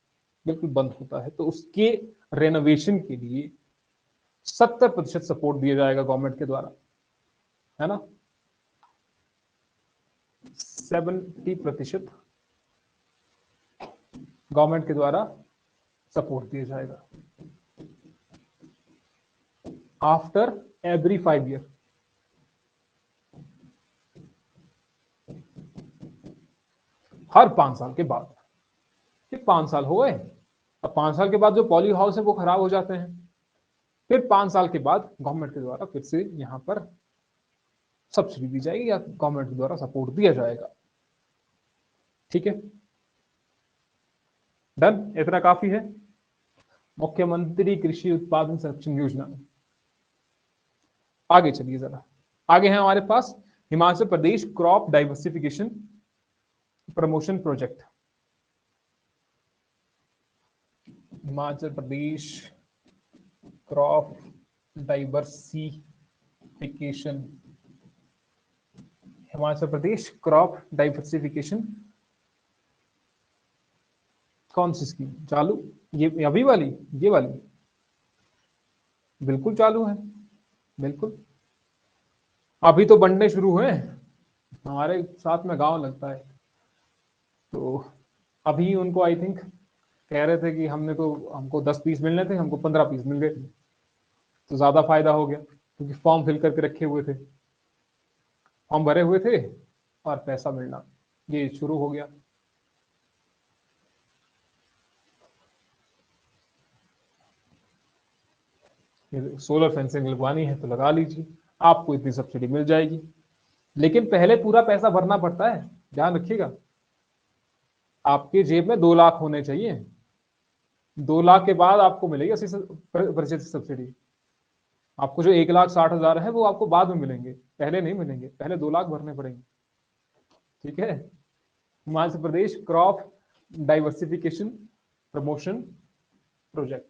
बिल्कुल बंद होता है, तो उसके रेनोवेशन के लिए 70% सपोर्ट दिया जाएगा गवर्नमेंट के द्वारा, है ना। 70% गवर्नमेंट के द्वारा सपोर्ट दिया जाएगा आफ्टर एवरी 5 ईयर। हर 5 साल के बाद। ये 5 साल हो गए, अब 5 साल के बाद जो पॉली हाउस है वो खराब हो जाते हैं, फिर 5 साल के बाद गवर्नमेंट के द्वारा फिर से यहां पर सब्सिडी दी जाएगी या गवर्नमेंट के द्वारा सपोर्ट दिया जाएगा। ठीक है, डन, इतना काफी है मुख्यमंत्री कृषि उत्पादन संरक्षण योजना। आगे चलिए जरा, आगे है हमारे पास Himachal Pradesh crop diversification promotion project. Himachal Pradesh crop diversification, Himachal Pradesh crop diversification, कौन सी स्कीम चालू? ये अभी वाली, ये वाली? बिल्कुल चालू है, बिल्कुल। अभी तो बनने शुरू हुए हैं, हमारे साथ में गांव लगता है, तो अभी उनको आई थिंक कह रहे थे कि हमको 10 पीस मिलने थे, हमको 15 पीस मिल गए, तो ज्यादा फायदा हो गया क्योंकि फॉर्म फिल करके रखे हुए थे, फॉर्म भरे हुए थे और पैसा मिलना ये शुरू हो गया। सोलर फेंसिंग लगवानी है तो लगा लीजिए, आपको इतनी सब्सिडी मिल जाएगी, लेकिन पहले पूरा पैसा भरना पड़ता है, ध्यान रखिएगा। आपके जेब में 2 लाख होने चाहिए, 2 लाख के बाद आपको मिलेगी 80% सब्सिडी। आपको जो 1,60,000 है वो आपको बाद में मिलेंगे, पहले नहीं मिलेंगे, पहले 2 लाख भरने पड़ेंगे। ठीक है। Himachal Pradesh crop diversification promotion project,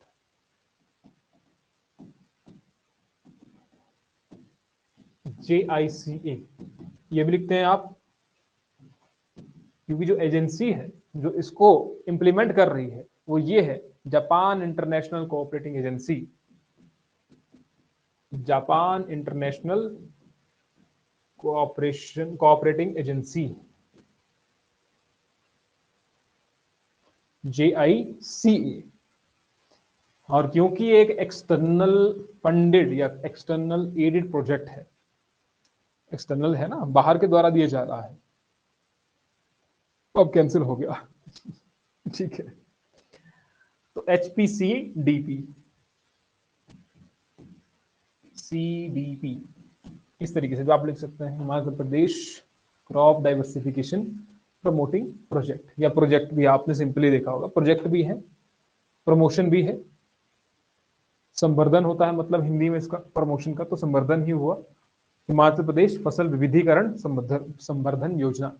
JICA, ये भी लिखते हैं आप, क्योंकि जो एजेंसी है जो इसको इंप्लीमेंट कर रही है वो ये है Japan international cooperating agency, Japan international cooperating agency, JICA। और क्योंकि एक एक्सटर्नल फंडेड या एक्सटर्नल एडेड प्रोजेक्ट है, एक्सटर्नल है ना, बाहर के द्वारा दिया जा रहा है, अब कैंसिल हो गया। ठीक है, तो HPCDP, CDP इस तरीके से भी आप लिख सकते हैं, Himachal Pradesh crop diversification promoting project, या प्रोजेक्ट भी आपने सिंपली देखा होगा, प्रोजेक्ट भी है, प्रमोशन भी है, संवर्धन होता है मतलब हिंदी में इसका प्रमोशन का, तो संवर्धन ही हुआ। हिमाचल प्रदेश फसल विविधीकरण संवर्धन योजना,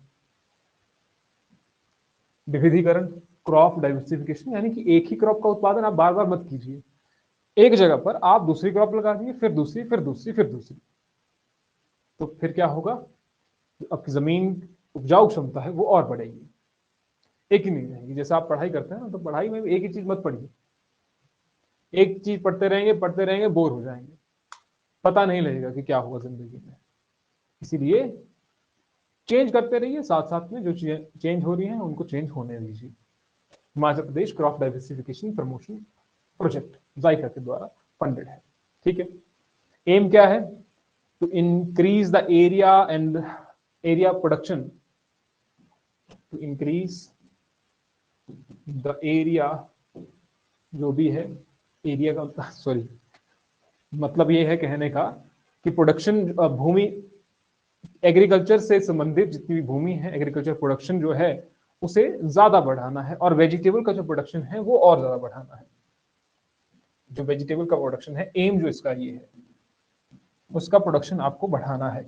विविधीकरण क्रॉप डाइवर्सिफिकेशन, यानी कि एक ही क्रॉप का उत्पादन आप बार बार मत कीजिए, एक जगह पर आप दूसरी क्रॉप लगा दीजिए, फिर दूसरी, फिर दूसरी, फिर दूसरी, तो फिर क्या होगा, आपकी जमीन उपजाऊ क्षमता है वो और बढ़ेगी, एक ही नहीं रहेगी। जैसे आप पढ़ाई करते हैं ना, तो पढ़ाई में भी एक ही चीज मत पढ़िए, एक चीज पढ़ते रहेंगे बोर हो जाएंगे, पता नहीं लगेगा कि क्या हुआ जिंदगी में। इसीलिए चेंज करते रहिए, साथ साथ में जो चीजें चेंज हो रही हैं उनको चेंज होने दीजिए। Himachal Pradesh crop diversification promotion project JICA के द्वारा फंडेड है। ठीक है, एम क्या है, to increase the area and area production, to increase the area, जो भी है एरिया का, सॉरी मतलब ये है कहने का कि प्रोडक्शन भूमि, एग्रीकल्चर से संबंधित जितनी भी भूमि है, एग्रीकल्चर प्रोडक्शन जो है उसे ज्यादा बढ़ाना है, और वेजिटेबल का जो प्रोडक्शन है वो और ज्यादा बढ़ाना है। जो वेजिटेबल का प्रोडक्शन है, एम जो इसका ये है, उसका प्रोडक्शन आपको बढ़ाना है,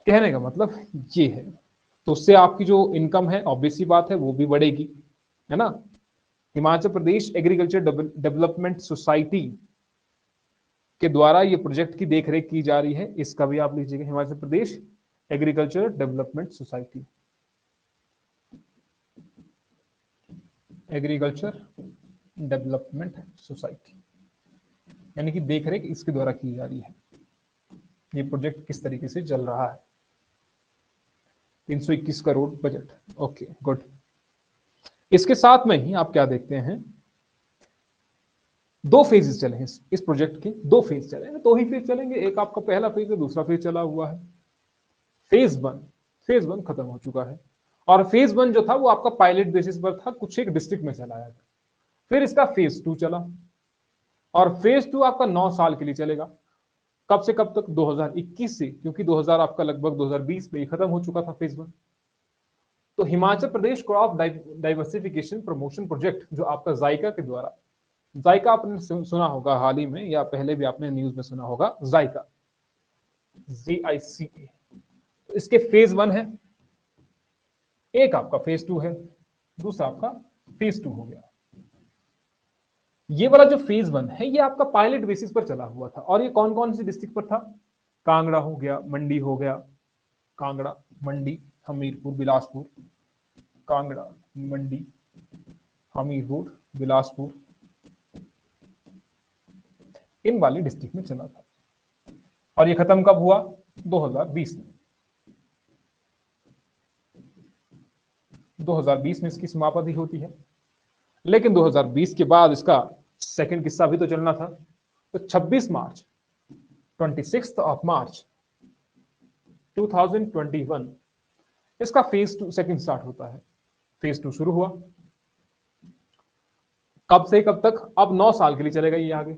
कहने का मतलब ये है। तो उससे आपकी जो इनकम है ऑब्वियस सी बात है वो भी बढ़ेगी, है ना। Himachal Pradesh agriculture development society के द्वारा ये प्रोजेक्ट की देखरेख की जा रही है, इसका भी आप लीजिएगा, Himachal Pradesh agriculture development society, agriculture development society, यानी कि देखरेख इसके द्वारा की जा रही है, ये प्रोजेक्ट किस तरीके से चल रहा है। 321 करोड़ बजट, ओके गुड। इसके साथ में ही आप क्या देखते हैं, 2 फेजेस चले हैं इस प्रोजेक्ट के, 2 फेज चले हैं, 2 ही फेज चलेंगे, एक आपका पहला फेज है, दूसरा फेज चला हुआ है। फेज वन खत्म हो चुका है, और फेज 1 जो था वो आपका पायलट बेसिस पर था, कुछ एक डिस्ट्रिक्ट में चलाया था। फिर इसका फेज 2 चला, और फेज 2 आपका 9 साल के लिए चलेगा। कब से कब तक, 2021 से, क्योंकि 2000 आपका लगभग 2020 में ही खत्म हो चुका था फेज 1। तो Himachal Pradesh crop diversification promotion project जो आपका जायका के द्वारा, जायका आपने सुना होगा हाल ही में, या पहले भी आपने न्यूज में सुना होगा, जायका, JICA, इसके फेज 1 है, एक आपका फेज 2 है, दूसरा आपका फेज 2 हो गया। ये वाला जो फेज 1 है ये आपका पायलट बेसिस पर चला हुआ था, और ये कौन कौन सी डिस्ट्रिक्ट पर था, कांगड़ा हो गया, मंडी हो गया, कांगड़ा, मंडी, हमीरपुर, बिलासपुर, कांगड़ा, मंडी, हमीरपुर, बिलासपुर, इन वाली डिस्ट्रिक्ट में चला था। और ये खत्म कब हुआ? 2020 में। 2020 में इसकी समाप्ति होती है। लेकिन 2020 के बाद इसका सेकंड किस्सा भी तो चलना था। तो 26 मार्च 2021 इसका फेज 2 सेकंड स्टार्ट होता है। फेज 2 शुरू हुआ। कब से कब तक? अब 9 साल के लिए चलेगा ये आगे।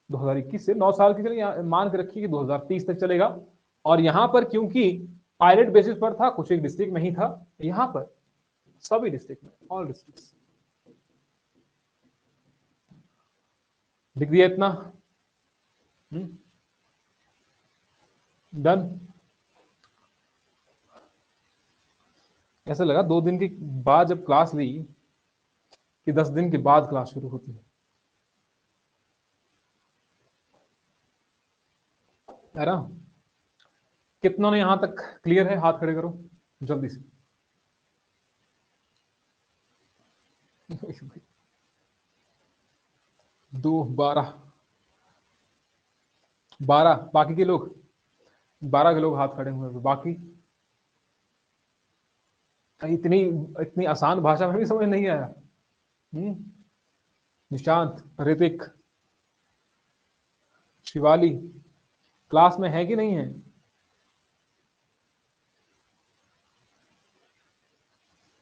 2021 से 9 साल के लिए मान के रखिए कि 2030 तक चलेगा। और यहां पर क्योंकि पायलट बेसिस पर था, कुछ एक डिस्ट्रिक्ट में ही था, यहां पर सभी डिस्ट्रिक्ट में, ऑल डिस्ट्रिक्ट। लिख दिया इतना? डन। ऐसा लगा 2 दिन के बाद जब क्लास ली कि 10 दिन के बाद क्लास शुरू होती है ना? कितनों ने यहां तक क्लियर है? हाथ खड़े करो जल्दी से। 2 12 12 बाकी के लोग 12 के लोग हाथ खड़े हुए हैं। बाकी इतनी इतनी आसान भाषा में भी समझ नहीं आया? निशांत, ऋतिक, शिवाली क्लास में है कि नहीं है?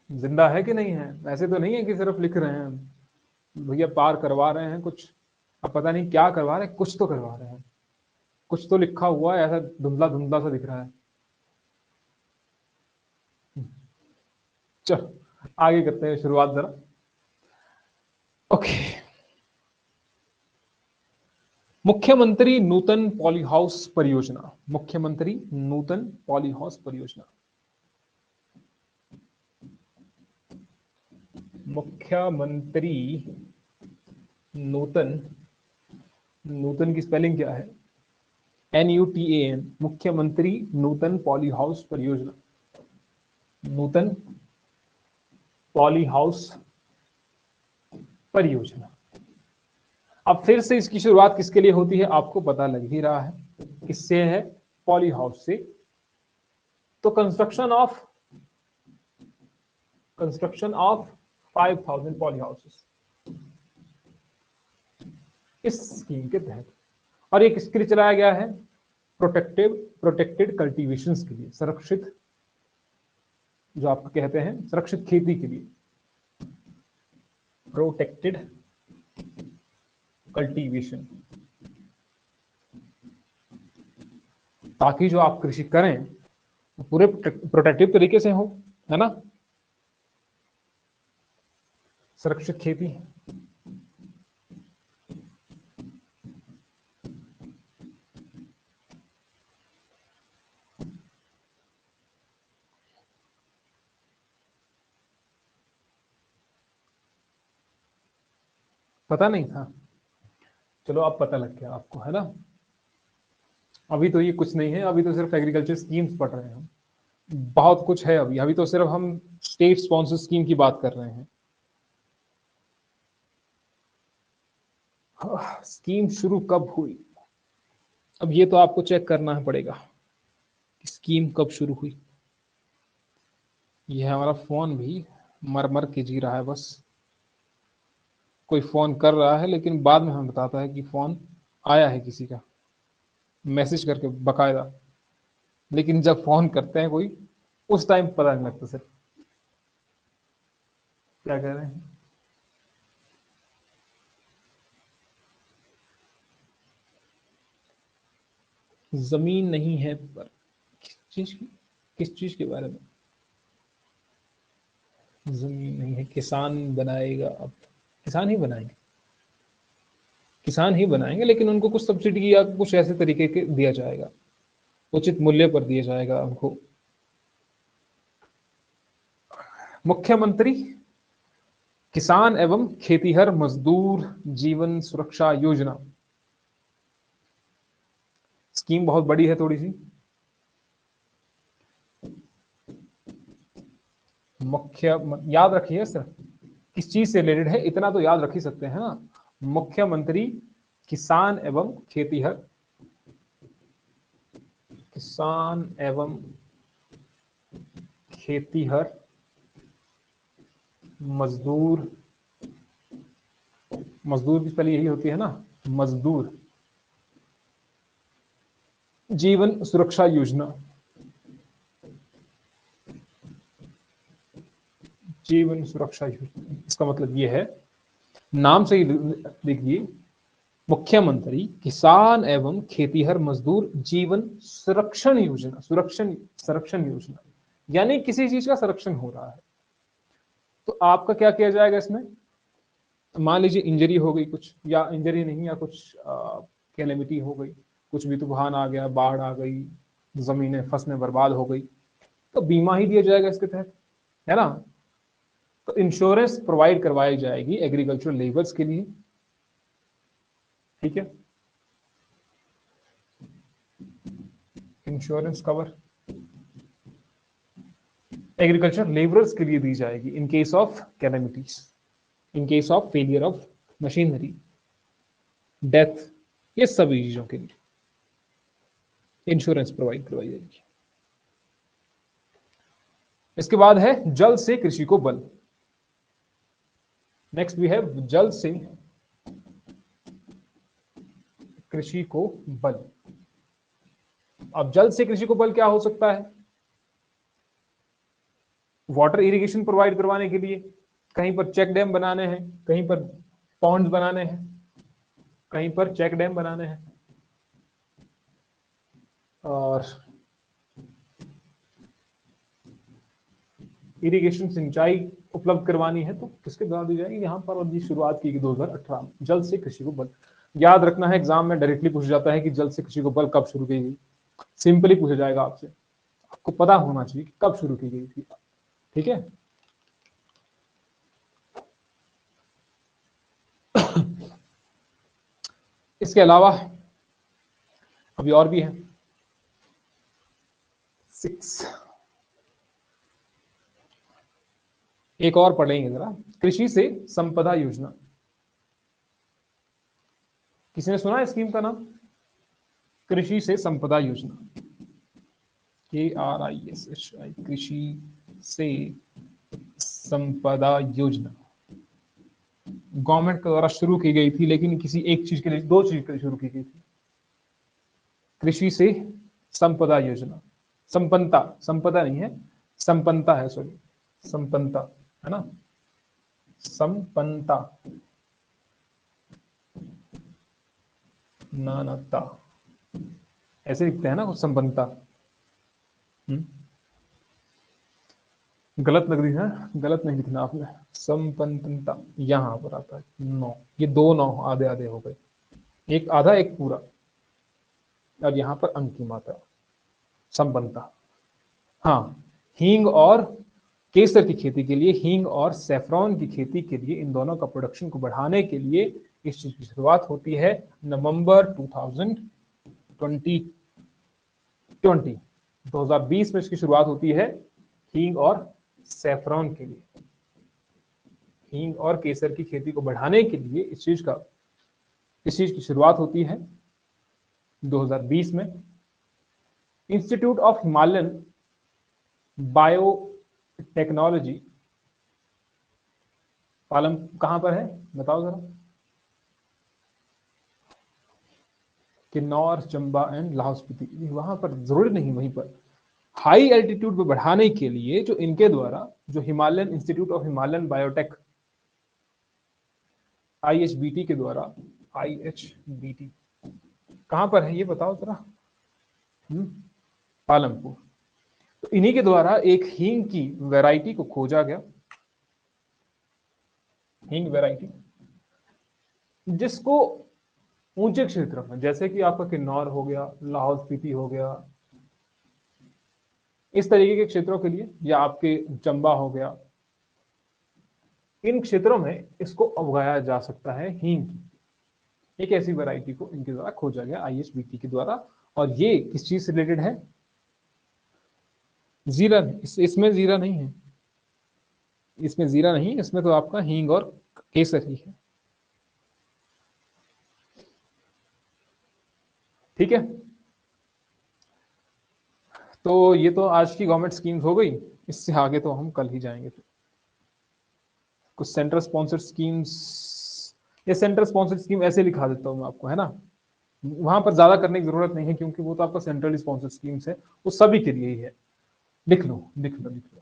जिंदा है कि नहीं है? ऐसे तो नहीं है कि सिर्फ लिख रहे हैं। भैया पार करवा रहे हैं कुछ। अब पता नहीं क्या करवा रहे हैं, कुछ तो करवा रहे हैं। कुछ तो लिखा हुआ है, ऐसा धुंधला धुंधला सा दिख रहा है। चलो आगे करते हैं शुरुआत जरा। ओके। मुख्यमंत्री नूतन पॉली हाउस परियोजना। मुख्यमंत्री नूतन पॉली हाउस परियोजना। मुख्यमंत्री नूतन, नूतन की स्पेलिंग क्या है? NUTAN। मुख्यमंत्री नूतन पॉली हाउस परियोजना। नूतन पॉली हाउस परियोजना। अब फिर से इसकी शुरुआत किसके लिए होती है? आपको पता लग ही रहा है किससे है? पॉली हाउस से। तो कंस्ट्रक्शन ऑफ 5000 पॉली हाउसेस इस स्कीम के तहत। और ये किसके लिए चलाया गया है? प्रोटेक्टेड कल्टीवेशंस के लिए, संरक्षित, जो आप कहते हैं सुरक्षित खेती के लिए। प्रोटेक्टेड कल्टीवेशन, ताकि जो आप कृषि करें पूरे प्रोटेक्टिव तरीके से हो, है ना? सुरक्षित खेती। पता नहीं था? चलो अब पता लग गया आपको, है ना? अभी तो ये कुछ नहीं है, अभी तो सिर्फ एग्रीकल्चर स्कीम्स पढ़ रहे हैं हम। बहुत कुछ है अभी। अभी तो सिर्फ हम स्टेट स्पॉन्सर स्कीम की बात कर रहे हैं। स्कीम शुरू कब हुई? अब ये तो आपको चेक करना पड़ेगा कि स्कीम कब शुरू हुई। ये हमारा फोन भी मर मर के जी रहा है बस। कोई फोन कर रहा है लेकिन बाद में हमें बताता है कि फोन आया है किसी का, मैसेज करके बकायदा। लेकिन जब फोन करते हैं कोई, उस टाइम पता नहीं लगता सर क्या कह रहे हैं। जमीन नहीं है पर किस चीज के बारे में? जमीन नहीं है, किसान बनाएगा। अब किसान ही बनाएंगे, किसान ही बनाएंगे, लेकिन उनको कुछ सब्सिडी या कुछ ऐसे तरीके के दिया जाएगा, उचित मूल्य पर दिया जाएगा उनको। मुख्यमंत्री किसान एवं खेतीहर मजदूर जीवन सुरक्षा योजना। स्कीम बहुत बड़ी है थोड़ी सी। मुख्य, याद रखिए सर किस चीज से रिलेटेड है, इतना तो याद रख ही सकते हैं ना। मुख्यमंत्री किसान एवं खेतीहर, किसान एवं खेतीहर मजदूर, मजदूर की पहले यही होती है ना, मजदूर जीवन सुरक्षा योजना, जीवन सुरक्षा योजना, इसका मतलब ये है, नाम से ही देखिए, मुख्यमंत्री किसान एवं खेतीहर मजदूर जीवन संरक्षण योजना, संरक्षण योजना, यानी किसी चीज का संरक्षण हो रहा है। तो आपका क्या किया जाएगा इसमें, मान लीजिए इंजरी हो गई कुछ, या इंजरी नहीं, या कुछ कैलेमिटी हो गई, कुछ भी तूफान आ गया, बाढ़ आ गई, जमीनें फसलें बर्बाद हो गई, तो बीमा ही दिया जाएगा इसके तहत, है ना। तो इंश्योरेंस प्रोवाइड करवाई जाएगी एग्रीकल्चरल लेबर्स के लिए, ठीक है, इंश्योरेंस कवर एग्रीकल्चर लेबरर्स के लिए दी जाएगी in case of calamities, in case of failure of machinery, death, ये सभी चीजों के लिए इंश्योरेंस प्रोवाइड करवाई जाएगी। इसके बाद है जल से कृषि को बल। नेक्स्ट वी हैव जल से कृषि को बल। अब जल से कृषि को बल क्या हो सकता है, वाटर इरिगेशन प्रोवाइड करवाने के लिए, कहीं पर चेक डैम बनाने हैं, कहीं पर पॉन्ड्स बनाने हैं, कहीं पर चेक डैम बनाने हैं, और इरिगेशन सिंचाई उपलब्ध करवानी है, तो किसके द्वारा दी जाएगी, यहां पर अभी शुरुआत की गई 2018 में, जल से कृषि को बल। याद रखना है, एग्जाम में डायरेक्टली पूछा जाता है कि जल से कृषि को बल कब शुरू की गई, सिंपली पूछा जाएगा आपसे, आपको पता होना चाहिए कि कब शुरू की गई थी, ठीक है। इसके अलावा अभी और भी है 6, एक और पढ़ेंगे जरा, कृषि से संपदा योजना। किसी ने सुना है स्कीम का नाम, कृषि से संपदा योजना, KRISHI, कृषि से संपदा योजना गवर्नमेंट के द्वारा शुरू की गई थी, लेकिन किसी एक चीज के लिए, दो चीज के लिए शुरू की गई थी। कृषि से संपदा योजना, संपन्नता, संपदा नहीं है, संपन्नता है, सॉरी, संपन्नता है ना, संपन्नता, नानता, ऐसे लिखते हैं ना कुछ, संपन्नता। गलत लग रही है, गलत नहीं लिखना आपने, संपन्नता यहां पर आता है 9, ये 2 9 आधे आधे हो गए, एक आधा एक पूरा, और यहां पर अंक की मात्रा, संपन्नता। हाँ, हींग और केसर की खेती के लिए, हींग और सैफरॉन की खेती के लिए, इन दोनों का प्रोडक्शन को बढ़ाने के लिए इस चीज की शुरुआत होती है नवंबर 2020 में इसकी शुरुआत होती है, हींग और सैफरॉन के लिए, हींग और केसर की खेती को बढ़ाने के लिए इस चीज की शुरुआत होती है 2020 में। Institute of Himalayan biotechnology Palam कहां पर है बताओ जरा, किन्नौर, चंबा एंड लाहौल स्पीति, वहां पर जरूरी नहीं, वहीं पर हाई एल्टीट्यूड पे बढ़ाने के लिए जो इनके द्वारा, जो Himalayan institute of Himalayan biotech IHBT के द्वारा, IHBT कहां पर है ये बताओ जरा, पालमपुर। तो इन्हीं के द्वारा एक हींग की वैरायटी को खोजा गया, हींग वैरायटी जिसको ऊंचे क्षेत्र में, जैसे कि आपका किन्नौर हो गया, लाहौल स्पीति हो गया, इस तरीके के क्षेत्रों के लिए, या आपके चंबा हो गया, इन क्षेत्रों में इसको उगाया जा सकता है हींग की, एक ऐसी वैरायटी को इनके द्वारा खोजा गया IHBT के द्वारा। और ये किस चीज से रिलेटेड है, जीरा, इसमें जीरा नहीं है, इसमें जीरा नहीं, इसमें तो आपका हींग और केसर ही है। ठीक है, तो ये तो आज की गवर्नमेंट स्कीम्स हो गई, इससे आगे तो हम कल ही जाएंगे फिर। कुछ सेंट्रल स्पॉन्सर्ड स्कीम्स, ये सेंट्रल स्पॉन्सर्ड स्कीम ऐसे लिखा देता हूँ मैं आपको, है ना, वहां पर ज्यादा करने की जरूरत नहीं है क्योंकि वो तो आपका सेंट्रली स्पॉन्सर्ड स्कीम्स है, वो सभी के लिए ही है। लिख लो लिख लो लिख लो,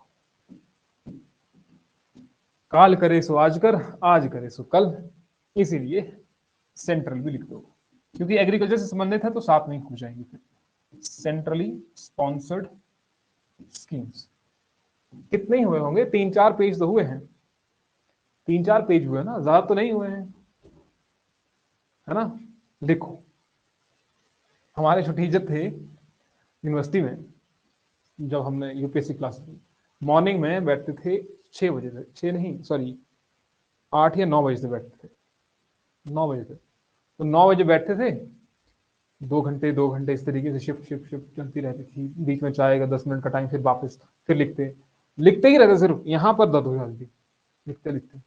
काल करे सो आज कर, आज करे सो कल, इसीलिए सेंट्रल भी लिख दो, क्योंकि एग्रीकल्चर से संबंधित है तो साथ में हो जाएंगे फिर। सेंट्रली स्पॉन्सर्ड स्कीम्स कितने ही हुए होंगे, 3-4 पेज तो हुए हैं, 3-4 पेज हुए ना, ज्यादा तो नहीं हुए हैं, है ना। देखो हमारे जो टीचर थे यूनिवर्सिटी में, जब हमने यूपीएससी क्लास की, मॉर्निंग में बैठते थे 6 बजे से, 6 नहीं सॉरी 8 या 9 बजे से बैठते थे, 9 बजे से, तो 9 बजे बैठते थे, 2 घंटे इस तरीके से शिफ्ट शिफ्ट शिफ्ट चलती रहती थी, बीच में चाय का 10 मिनट का टाइम, फिर वापस फिर लिखते लिखते ही रहते, सिर्फ यहाँ पर दर्द हो जाती थी लिखते लिखते।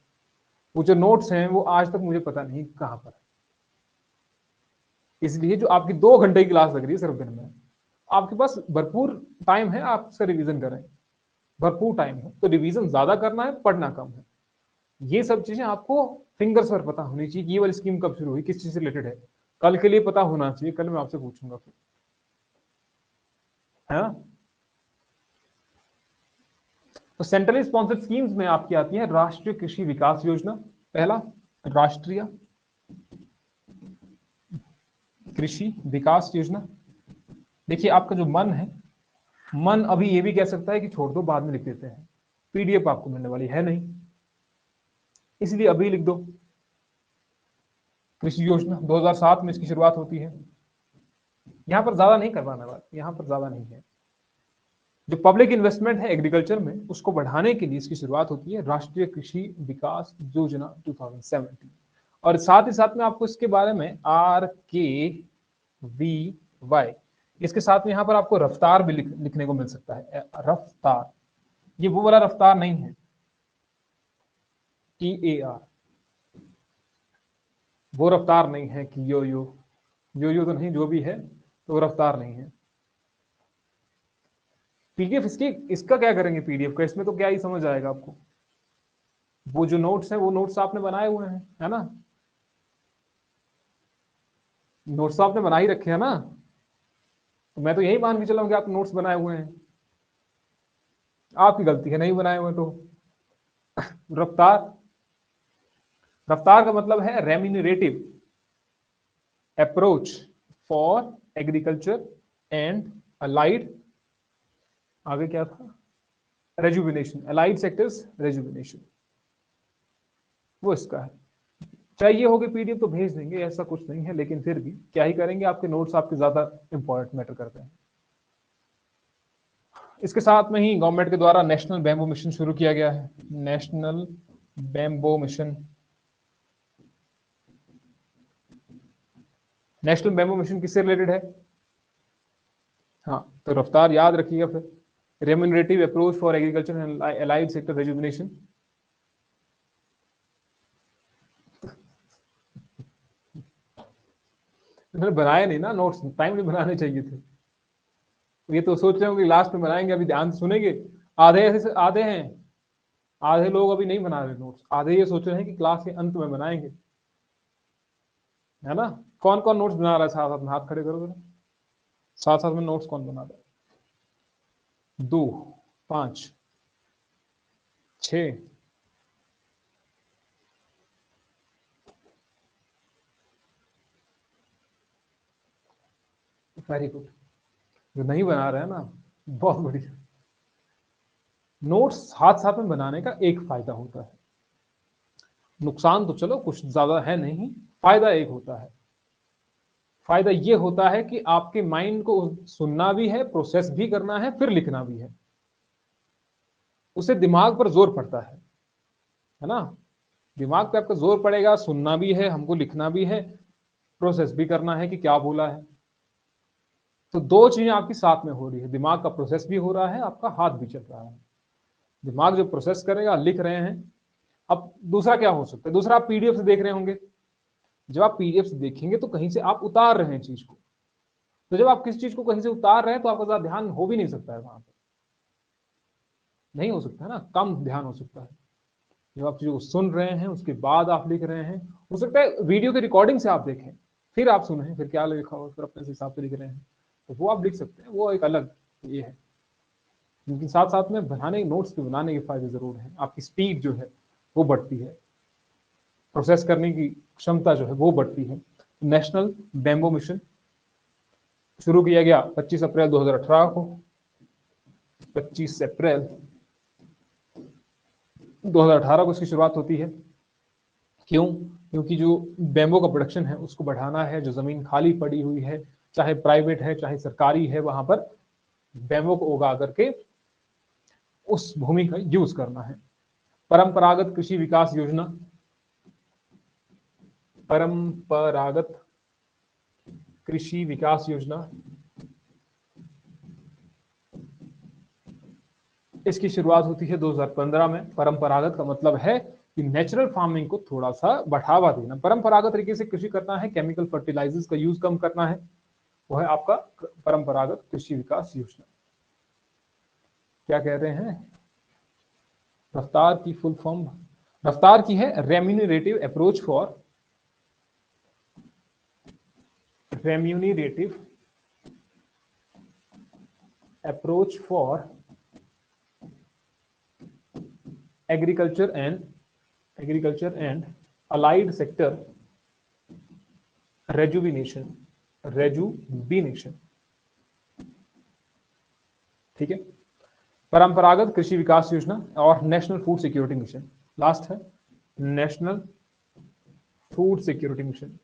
वो जो नोट्स हैं वो आज तक मुझे पता नहीं कहाँ पर है, इसलिए जो आपकी 2 घंटे की क्लास लग रही है सिर्फ दिन में, आपके पास भरपूर टाइम है, आप उसका रिवीजन करें, भरपूर टाइम है, तो रिवीजन ज्यादा करना है, पढ़ना कम है। ये सब चीजें आपको फिंगर्स पर पता होनी चाहिए कि ये वाली स्कीम कब शुरू हुई, किस चीज से रिलेटेड है, कल के लिए पता होना चाहिए, कल मैं आपसे पूछूंगा फिर, है ना। तो सेंट्रली स्पॉन्सर्ड स्कीम्स में आपकी आती है राष्ट्रीय कृषि विकास योजना, पहला राष्ट्रीय कृषि विकास योजना। देखिए आपका जो मन है, मन अभी ये भी कह सकता है कि छोड़ दो बाद में लिख देते हैं, पीडीएफ आपको मिलने वाली है नहीं, इसलिए अभी लिख दो। कृषि योजना 2007 में इसकी शुरुआत होती है, यहां पर ज्यादा नहीं करवाना बात, यहां पर ज्यादा नहीं है। जो पब्लिक इन्वेस्टमेंट है एग्रीकल्चर में उसको बढ़ाने के लिए इसकी शुरुआत होती है राष्ट्रीय कृषि विकास योजना 2017, और साथ ही साथ में आपको इसके बारे में RKVY, इसके साथ में यहाँ पर आपको रफ्तार भी लिखने को मिल सकता है, रफ्तार, ये वो वाला रफ्तार नहीं है TAR, वो रफ्तार नहीं है कि यो यो तो नहीं, जो भी है तो वो रफ्तार नहीं है। पीडीएफ इसकी, इसका क्या करेंगे पीडीएफ का, इसमें तो क्या ही समझ आएगा आपको, वो जो नोट्स हैं वो नोट्स आपने बनाए हुए हैं, है ना, नोट्स आपने बना ही रखे हैं ना, तो मैं तो यही मान के चला हूं कि आप नोट्स बनाए हुए हैं, आपकी गलती है नहीं बनाए हुए तो। रफ्तार, रफ्तार का मतलब है remunerative approach for agriculture and allied, आगे क्या था, रेजुविनेशन, अलाइड सेक्टर्स रेजुविनेशन, वो इसका है। चाहिए होगी पीडीएफ तो भेज देंगे, ऐसा कुछ नहीं है, लेकिन फिर भी क्या ही करेंगे, आपके नोट्स आपके ज्यादा इंपॉर्टेंट मैटर करते हैं। इसके साथ में ही गवर्नमेंट के द्वारा नेशनल बैम्बू मिशन शुरू किया गया है, national bamboo mission, national bamboo mission किससे रिलेटेड है, हाँ तो रफ्तार याद रखिएगा फिर, remunerative approach for agriculture and allied sector rejuvenation. बनाए नहीं ना नोट्स, टाइम नहीं बनाने चाहिए थे, ये तो सोच रहे हो कि लास्ट में बनाएंगे, अभी ध्यान से सुनेंगे, आधे ऐसे आधे हैं, आधे लोग अभी नहीं बना रहे नोट्स, आधे ये सोच रहे हैं कि क्लास के अंत में बनाएंगे, है ना। कौन कौन नोट्स बना रहा है साथ साथ में, हाथ खड़े करो जरा, साथ साथ में नोट्स कौन बना रहा है, 2, 5, 6, वेरी गुड, जो नहीं बना रहे हैं ना, बहुत बढ़िया। नोट्स साथ साथ में बनाने का एक फायदा होता है, नुकसान तो चलो कुछ ज्यादा है नहीं, फायदा एक होता है, फायदा ये होता है कि आपके माइंड को सुनना भी है, प्रोसेस भी करना है, फिर लिखना भी है, उससे दिमाग पर जोर पड़ता है ना, दिमाग पे आपका जोर पड़ेगा, सुनना भी है हमको, लिखना भी है, प्रोसेस भी करना है कि क्या बोला है, तो 2 चीजें आपकी साथ में हो रही है, दिमाग का प्रोसेस भी हो रहा है, आपका हाथ भी चल रहा है, दिमाग जो प्रोसेस करेगा, लिख रहे हैं। अब दूसरा क्या हो सकता है, दूसरा आप पीडीएफ से देख रहे होंगे, जब आप पीडीएफ से देखेंगे तो कहीं से आप उतार रहे हैं चीज को, तो जब आप किसी चीज को कहीं से उतार रहे हैं तो आपका ज्यादा ध्यान हो भी नहीं सकता है, वहां पर नहीं हो सकता है ना, कम ध्यान हो सकता है। जब आप चीजों को सुन रहे हैं उसके बाद आप लिख रहे हैं, हो सकता है वीडियो की रिकॉर्डिंग से आप देखें, फिर आप सुने, फिर क्या लिखा हो फिर अपने हिसाब से लिख रहे हैं, तो वो आप लिख सकते हैं, वो एक अलग ये है। लेकिन साथ साथ में बनाने नोट्स के बनाने के फायदे जरूर हैं, आपकी स्पीड जो है वो बढ़ती है, प्रोसेस करने की क्षमता जो है वो बढ़ती है। नेशनल बेम्बो मिशन शुरू किया गया 25 अप्रैल 2018 को। 25 अप्रैल 2018 को इसकी शुरुआत होती है। क्यों? क्योंकि जो बेम्बो का प्रोडक्शन है उसको बढ़ाना है, जो जमीन खाली पड़ी हुई है, चाहे प्राइवेट है चाहे सरकारी है, वहां पर बेम्बो को उगा करके उस भूमि का यूज करना है। परंपरागत कृषि विकास योजना, परंपरागत कृषि विकास योजना, इसकी शुरुआत होती है 2015 में। परंपरागत का मतलब है कि नेचुरल फार्मिंग को थोड़ा सा बढ़ावा देना, परंपरागत तरीके से कृषि करना है, केमिकल फर्टिलाइजर्स का यूज कम करना है, वो है आपका परंपरागत कृषि विकास योजना। क्या कह रहे हैं? रफ्तार की फुल फॉर्म, रफ्तार की है remunerative approach for, remunerative approach for agriculture and allied sector rejuvenation, rejuvenation, ठीक है। परंपरागत कृषि विकास योजना और national food security mission, last है national food security mission.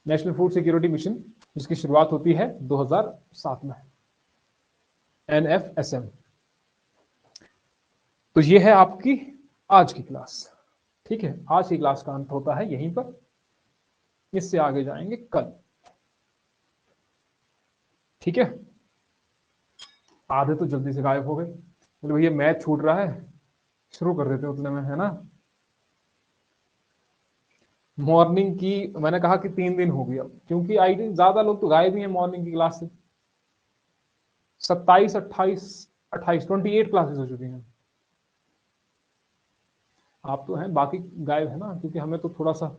National food security mission जिसकी शुरुआत होती है 2007 में, NFSM। तो ये है आपकी आज की क्लास, ठीक है। आज की क्लास का अंत होता है यहीं पर, इससे आगे जाएंगे कल, ठीक है। आधे तो जल्दी से गायब हो गए, बोले भैया मैथ छूट रहा है, शुरू कर देते उतने में, है ना। मॉर्निंग की मैंने कहा कि 3 दिन हो गया, क्योंकि आई ज्यादा लोग तो गायब ही हैं मॉर्निंग की क्लास से। 27, 28, 28 क्लासेस हो चुकी हैं। आप तो हैं, बाकी गायब है ना, क्योंकि हमें तो थोड़ा सा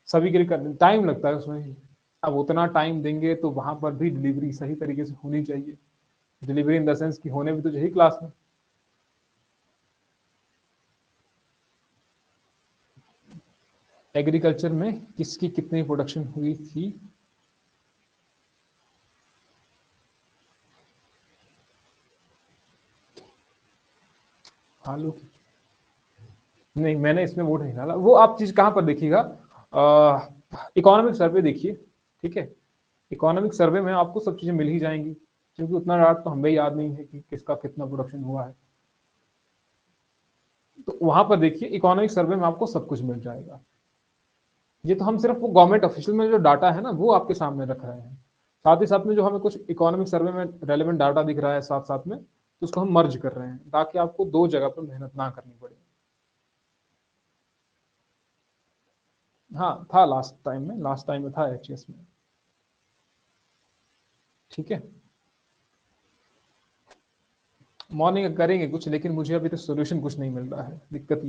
सभी के लिए करने टाइम लगता है उसमें। अब उतना टाइम देंगे तो वहां पर भी डिलीवरी सही तरीके से होनी चाहिए, डिलीवरी इन द सेंस की होने भी तो चाहिए क्लास में। एग्रीकल्चर में किसकी कितनी प्रोडक्शन हुई थी? आलू की? नहीं, मैंने इसमें वोट नहीं डाला। वो आप चीज कहां पर देखिएगा, इकोनॉमिक सर्वे देखिए, ठीक है। इकोनॉमिक सर्वे में आपको सब चीजें मिल ही जाएंगी, क्योंकि उतना डाटा तो हमें याद नहीं है कि किसका कितना प्रोडक्शन हुआ है। तो वहां पर देखिए इकोनॉमिक सर्वे में आपको सब कुछ मिल जाएगा। ये तो हम सिर्फ वो गवर्नमेंट ऑफिशियल में जो डाटा है ना वो आपके सामने रख रहे हैं, साथ ही साथ में जो हमें कुछ इकोनॉमिक सर्वे में रेलेवेंट डाटा दिख रहा है साथ साथ में, तो उसको हम मर्ज कर रहे हैं ताकि आपको दो जगह पर मेहनत ना करनी पड़े। हाँ था, लास्ट टाइम में था एचएस में, ठीक है। मॉर्निंग करेंगे कुछ, लेकिन मुझे अभी तो सोल्यूशन कुछ नहीं मिल रहा है, दिक्कत ये